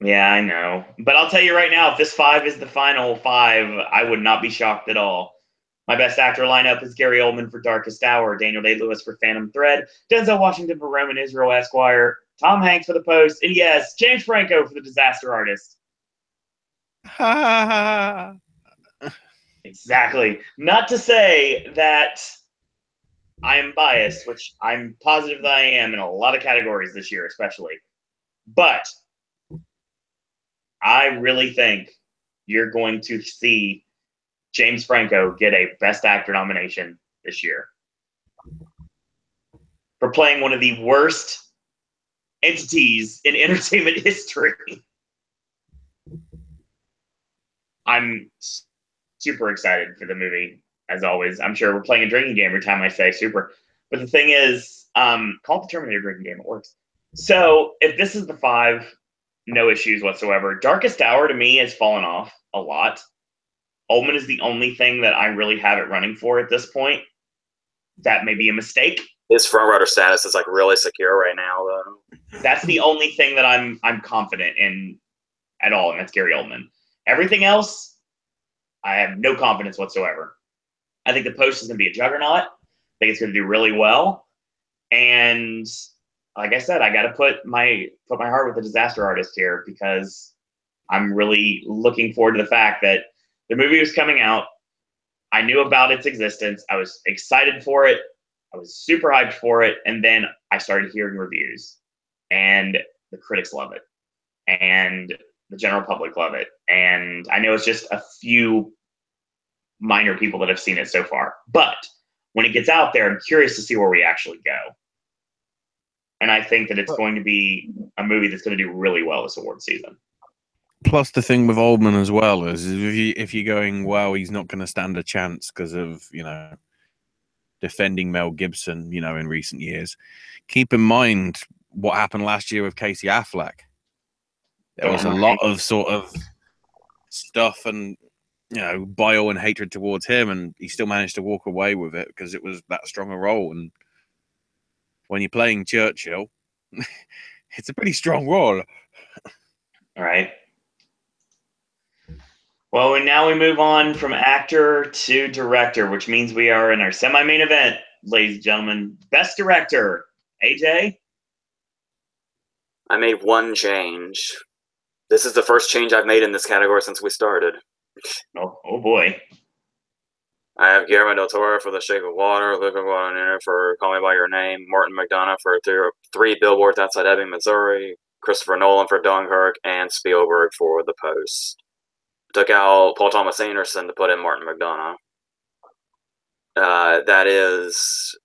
Yeah, I know. But I'll tell you right now, if this 5 is the final 5, I would not be shocked at all. My best actor lineup is Gary Oldman for Darkest Hour, Daniel Day-Lewis for Phantom Thread, Denzel Washington for Roman Israel Esquire, Tom Hanks for The Post, and yes, James Franco for The Disaster Artist. Exactly. Not to say that I am biased, which I'm positive that I am in a lot of categories this year, especially. But I really think you're going to see James Franco get a Best Actor nomination this year for playing one of the worst entities in entertainment history. I'm super excited for the movie, as always. I'm sure we're playing a drinking game every time I say super. But the thing is, call it the Terminator drinking game. It works. So if this is the 5, no issues whatsoever. Darkest Hour, to me, has fallen off a lot. Oldman is the only thing that I really have it running for at this point. That may be a mistake. His frontrunner status is like really secure right now, though. That's the only thing that I'm confident in at all, and that's Gary Oldman. Everything else, I have no confidence whatsoever. I think The Post is going to be a juggernaut. I think it's going to do really well. And like I said, I got to put my heart with The Disaster Artist here because I'm really looking forward to the fact that the movie was coming out. I knew about its existence. I was excited for it. I was super hyped for it. And then I started hearing reviews. And the critics love it. And the general public love it. And I know it's just a few minor people that have seen it so far. But when it gets out there, I'm curious to see where we actually go. And I think that it's going to be a movie that's going to do really well this award season. Plus, the thing with Oldman as well is if you're going, well, he's not going to stand a chance because of, defending Mel Gibson, in recent years. Keep in mind what happened last year with Casey Affleck. There was a lot of sort of stuff and, bile and hatred towards him, and he still managed to walk away with it because it was that strong a role. And when you're playing Churchill, it's a pretty strong role. All right. Well, and now we move on from actor to director, which means we are in our semi-main event. ladies and gentlemen, Best Director, AJ? I made one change. This is the first change I've made in this category since we started. Oh boy. I have Guillermo del Toro for The Shape of Water, Luca Guadagnino for Call Me By Your Name, Martin McDonagh for Three Billboards Outside Ebbing, Missouri, Christopher Nolan for Dunkirk, and Spielberg for The Post. Took out Paul Thomas Anderson to put in Martin McDonagh. That is...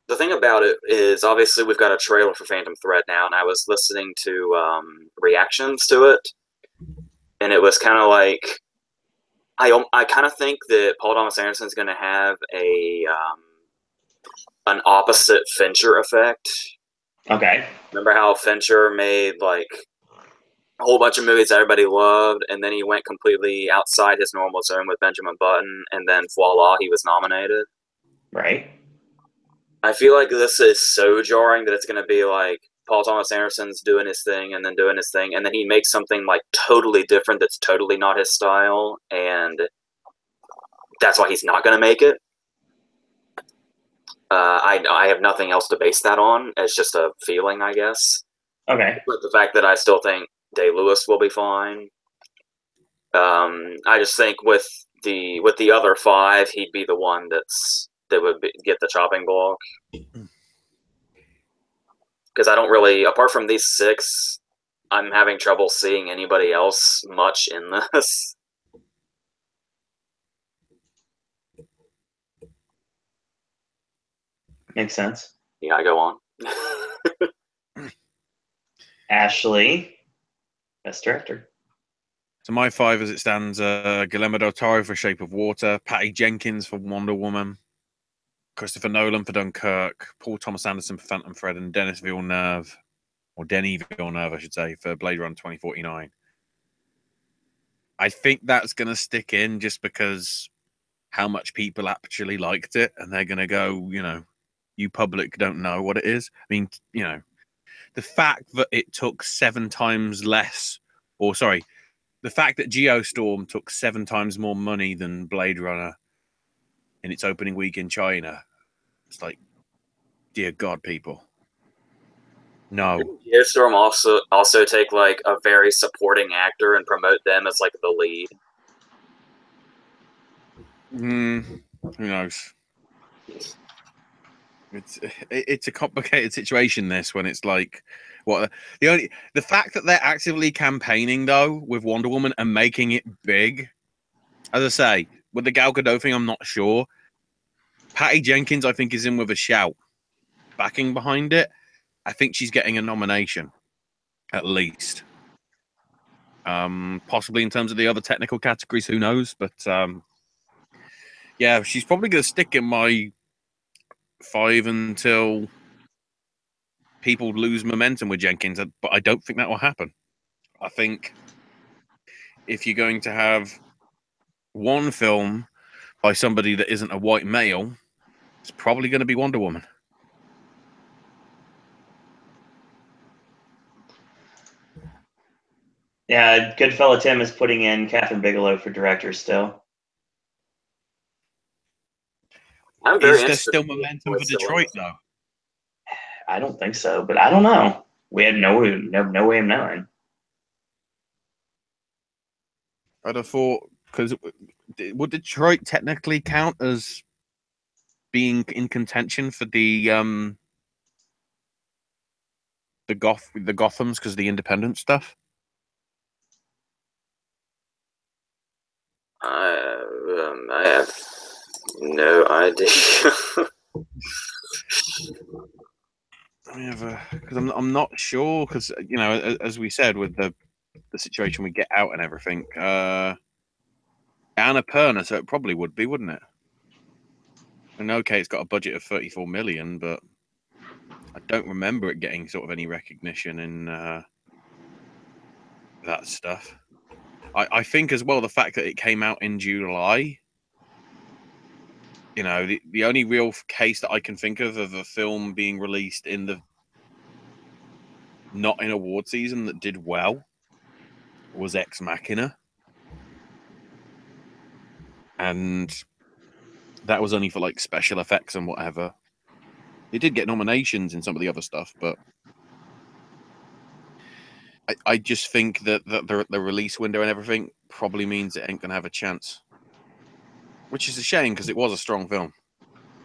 The thing about it is, obviously, we've got a trailer for Phantom Thread now, and I was listening to reactions to it, and it was kind of like... I kind of think that Paul Thomas Anderson is going to have an opposite Fincher effect. Okay. Remember how Fincher made like a whole bunch of movies that everybody loved, and then he went completely outside his normal zone with Benjamin Button, and then voila, he was nominated. Right. I feel like this is so jarring that it's going to be like Paul Thomas Anderson's doing his thing and then doing his thing, and then he makes something like totally different that's totally not his style, and that's why he's not going to make it. I have nothing else to base that on. It's just a feeling, I guess. Okay. But the fact that I still think Day-Lewis will be fine. I just think with the other five, he'd be the one that would get the chopping block. Because I don't really, apart from these six, I'm having trouble seeing anybody else much in this. Makes sense. Yeah, I go on. Ashley, Best Director. So my five as it stands, Guillermo del Toro for Shape of Water, Patty Jenkins for Wonder Woman, Christopher Nolan for Dunkirk, Paul Thomas Anderson for Phantom Thread, and Denis Villeneuve, or Denis Villeneuve, I should say, for Blade Runner 2049. I think that's going to stick in just because how much people actually liked it, and they're going to go, you public don't know what it is. I mean, the fact that it took 7 times less, the fact that Geostorm took 7 times more money than Blade Runner in its opening week in China, it's like, dear God, people. No. Geostorm also take like a very supporting actor and promote them as like the lead. Who knows? It's a complicated situation, this, when it's like the fact that they're actively campaigning though with Wonder Woman and making it big. As I say, with the Gal Gadot thing, I'm not sure. Patty Jenkins, I think, is in with a shout, backing behind it. I think she's getting a nomination, at least. Possibly in terms of the other technical categories, who knows? But yeah, she's probably going to stick in my 5 until people lose momentum with Jenkins, but I don't think that will happen. I think if you're going to have one film by somebody that isn't a white male, it's probably going to be Wonder Woman. Yeah, Goodfella Tim is putting in Catherine Bigelow for director still. I'm very Is there interested still momentum for Detroit, though? I don't think so, but I don't know. We had no way of knowing. I'd have thought, because would Detroit technically count as being in contention for the Gothams because of the independent stuff? I have no idea. Because I'm not sure, because as we said with the situation with Get Out and everything, Anna Perna, so it probably would be, wouldn't it? And okay, it's got a budget of 34 million, but I don't remember it getting sort of any recognition in that stuff. I think as well the fact that it came out in July. The only real case that I can think of a film being released in the not in award season that did well was Ex Machina. And that was only for like special effects and whatever. It did get nominations in some of the other stuff, but I just think that the release window and everything probably means it ain't gonna have a chance, which is a shame because it was a strong film.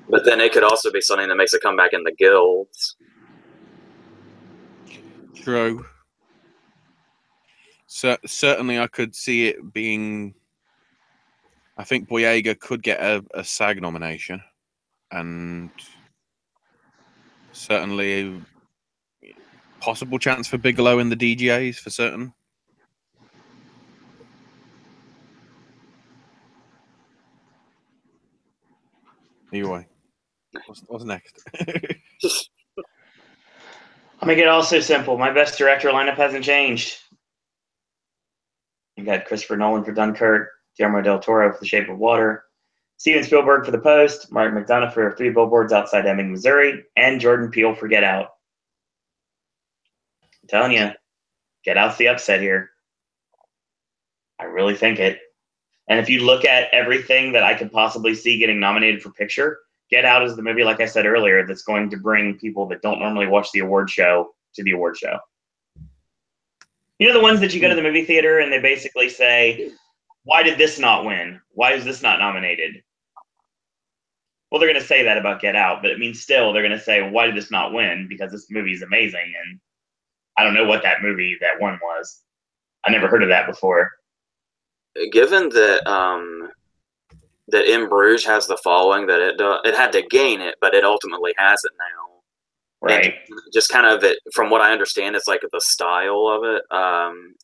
But then it could also be something that makes it come back in the guilds. True. So certainly, I could see it being. I think Boyega could get a SAG nomination, and certainly a possible chance for Bigelow in the DGAs for certain. Anyway, what's next? I'll make it all so simple. My best director lineup hasn't changed. You got Christopher Nolan for Dunkirk, Guillermo del Toro for The Shape of Water, Steven Spielberg for The Post, Mark McDonagh for Three Billboards Outside Ebbing, Missouri, and Jordan Peele for Get Out. I'm telling you, Get Out's the upset here. I really think it. And if you look at everything that I could possibly see getting nominated for picture, Get Out is the movie, like I said earlier, that's going to bring people that don't normally watch the award show to the award show. You know the ones that you go to the movie theater and they basically say, why did this not win? Why is this not nominated? Well, they're going to say that about Get Out, but it means still they're going to say, why did this not win? Because this movie is amazing, and I don't know what that movie that won was. I never heard of that before. Given that that In Bruges has the following that it had to gain it, but it ultimately has it now. Right. And just kind of it, from what I understand, it's like the style of it.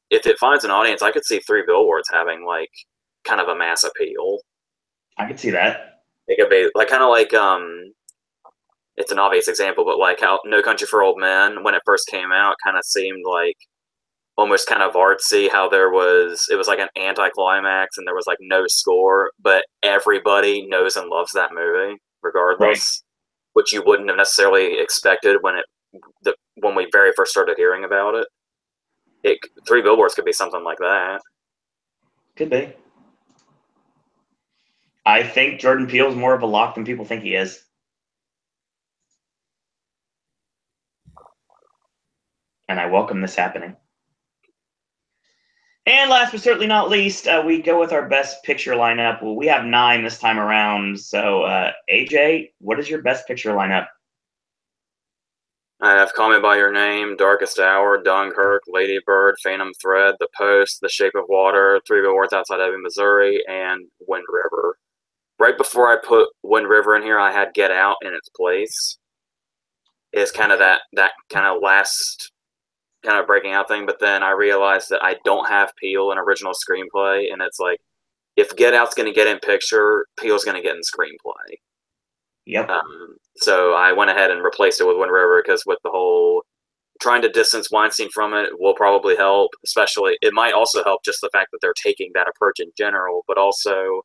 If it finds an audience, I could see Three Billboards having like kind of a mass appeal. I could see that. It could be like kind of like it's an obvious example, but like how No Country for Old Men, when it first came out, kind of seemed like almost kind of artsy. How it was like an anticlimax, and there was like no score, but everybody knows and loves that movie regardless. Right. Which you wouldn't have necessarily expected when we very first started hearing about it. Three Billboards could be something like that. Could be. I think Jordan Peele is more of a lock than people think he is. And I welcome this happening. And last but certainly not least, we go with our best picture lineup. Well, we have 9 this time around. So, AJ, what is your best picture lineup? I have Call Me By Your Name, Darkest Hour, Dunkirk, Lady Bird, Phantom Thread, The Post, The Shape of Water, Three Billboards Outside Ebbing, Missouri, and Wind River. Right before I put Wind River in here, I had Get Out in its place. It's kind of that kind of last kind of breaking out thing, but then I realized that I don't have Peele in original screenplay, and it's like, if Get Out's going to get in picture, Peele's going to get in screenplay. Yep. So I went ahead and replaced it with Wind River, because with the whole trying to distance Weinstein from it will probably help. Especially, it might also help just the fact that they're taking that approach in general, but also,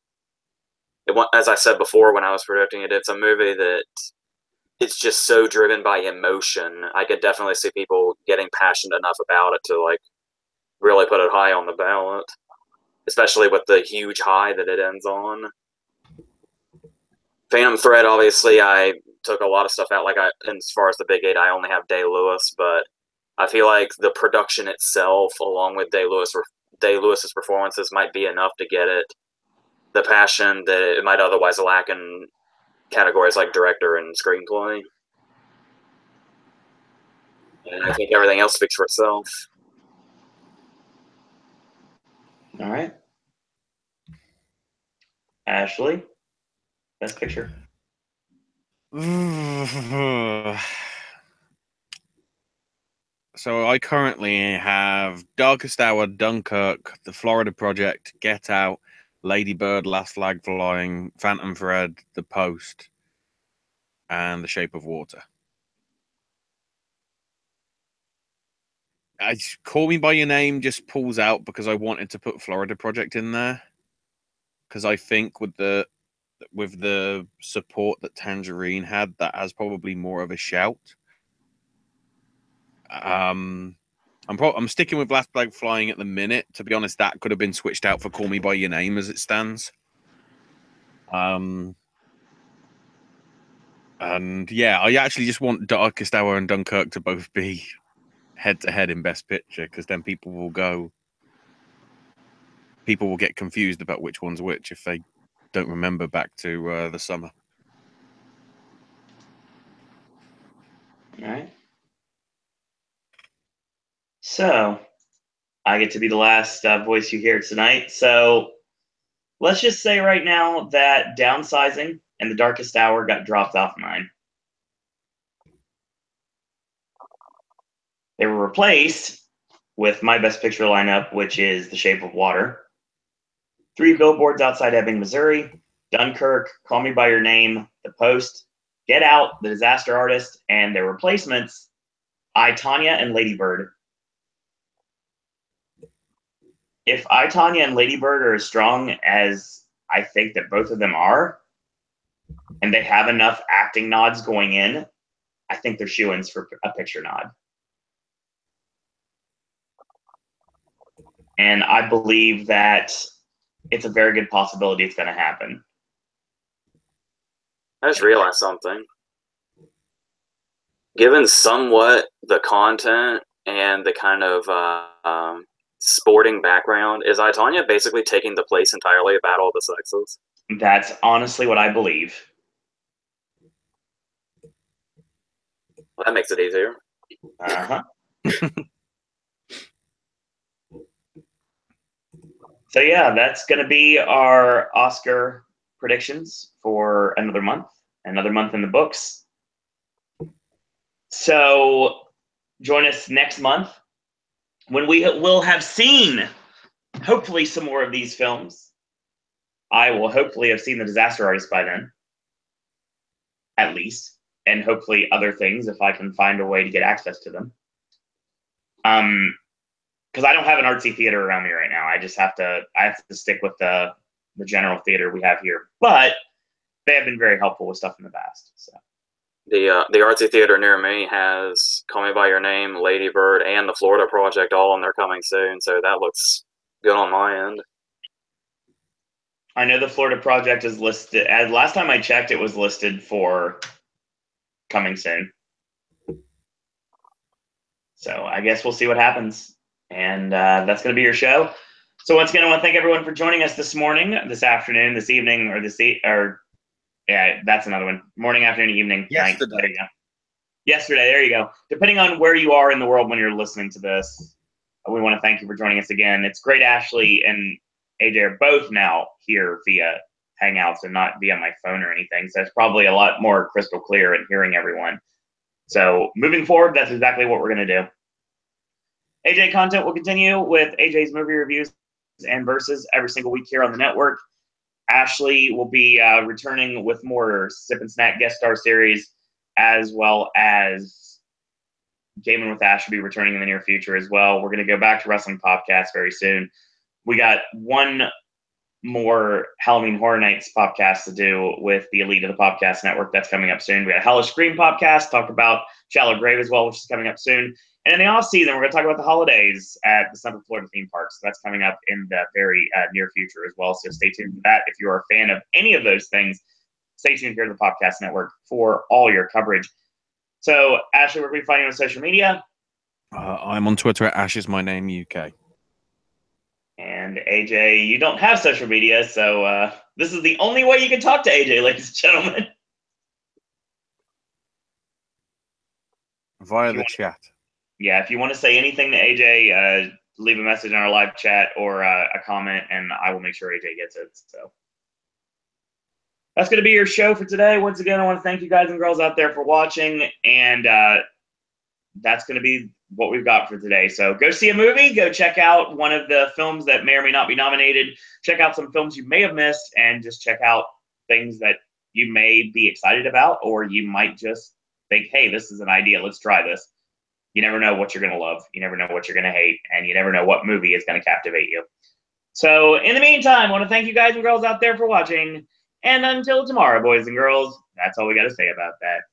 as I said before when I was predicting it, it's a movie that it's just so driven by emotion. I could definitely see people getting passionate enough about it to like really put it high on the ballot, especially with the huge high that it ends on. Phantom Thread, obviously, I took a lot of stuff out. Like, as far as the Big 8, I only have Day-Lewis, but I feel like the production itself, along with Day-Lewis's performances, might be enough to get it the passion that it might otherwise lack in categories like director and screenplay. And I think everything else speaks for itself. All right. Ashley, best picture. So I currently have Darkest Hour, Dunkirk, The Florida Project, Get Out, Lady Bird, Last Flag Flying, Phantom Thread, The Post, and The Shape of Water. Call Me By Your Name just pulls out because I wanted to put Florida Project in there, because I think with the support that Tangerine had, that has probably more of a shout. I'm sticking with Last Flag Flying at the minute. To be honest, that could have been switched out for Call Me By Your Name as it stands. And yeah, I actually just want Darkest Hour and Dunkirk to both be head-to-head in Best Picture, because then people will get confused about which one's which if they don't remember back to the summer. All right. So, I get to be the last voice you hear tonight. So, let's just say right now that Downsizing and The Darkest Hour got dropped off mine. They were replaced with my Best Picture lineup, which is The Shape of Water, Three Billboards Outside Ebbing, Missouri, Dunkirk, Call Me By Your Name, The Post, Get Out, The Disaster Artist, and their replacements, I, Tonya, and Lady Bird. If I, Tonya, and Lady Bird are as strong as I think that both of them are, and they have enough acting nods going in, I think they're shoo-ins for a picture nod. And I believe that it's a very good possibility it's going to happen. I just realized something. Given somewhat the content and the kind of sporting background, is I, Tonya basically taking the place entirely of Battle of the Sexes? That's honestly what I believe. Well, that makes it easier. Uh-huh. So yeah, that's going to be our Oscar predictions for another month in the books. So join us next month when we will have seen, hopefully, some more of these films. I will hopefully have seen The Disaster Artist by then, at least, and hopefully other things if I can find a way to get access to them. Because I don't have an artsy theater around me right now. I have to stick with the general theater we have here. But they have been very helpful with stuff in the past. So the artsy theater near me has Call Me By Your Name, Lady Bird, and the Florida Project all in there coming soon. So that looks good on my end. I know the Florida Project is listed. As last time I checked, it was listed for coming soon. So I guess we'll see what happens. And that's going to be your show. So once again, I want to thank everyone for joining us this morning, this afternoon, this evening, that's another one. Morning, afternoon, evening, night. There you go. Yesterday, there you go. Depending on where you are in the world when you're listening to this, we want to thank you for joining us again. It's great Ashley and AJ are both now here via Hangouts and not via my phone or anything. So it's probably a lot more crystal clear in hearing everyone. So moving forward, that's exactly what we're going to do. AJ content will continue with AJ's movie reviews and verses every single week here on the network. Ashley will be returning with more Sip and Snack guest star series, as well as Gaming with Ash will be returning in the near future as well. We're going to go back to Wrestling Popcast very soon. We got one more Halloween Horror Nights podcast to do with the elite of the Popcast Network. That's coming up soon. We got a Hellish Scream podcast, talk about Shallow Grave as well, which is coming up soon. And in the off season, we're going to talk about the holidays at the Central Florida theme parks. So that's coming up in the very near future as well. So stay tuned for that. If you're a fan of any of those things, stay tuned here to the Popcast Network for all your coverage. So, Ashley, where can we find you on social media? I'm on Twitter at AshIsMyNameUK. And AJ, you don't have social media, so this is the only way you can talk to AJ, ladies and gentlemen. Via the chat. Yeah, if you want to say anything to AJ, leave a message in our live chat or a comment, and I will make sure AJ gets it. So that's going to be your show for today. Once again, I want to thank you guys and girls out there for watching, and that's going to be what we've got for today. So go see a movie, go check out one of the films that may or may not be nominated, check out some films you may have missed, and just check out things that you may be excited about, or you might just think, hey, this is an idea, let's try this. You never know what you're going to love. You never know what you're going to hate. And you never know what movie is going to captivate you. So in the meantime, I want to thank you guys and girls out there for watching. And until tomorrow, boys and girls, that's all we got to say about that.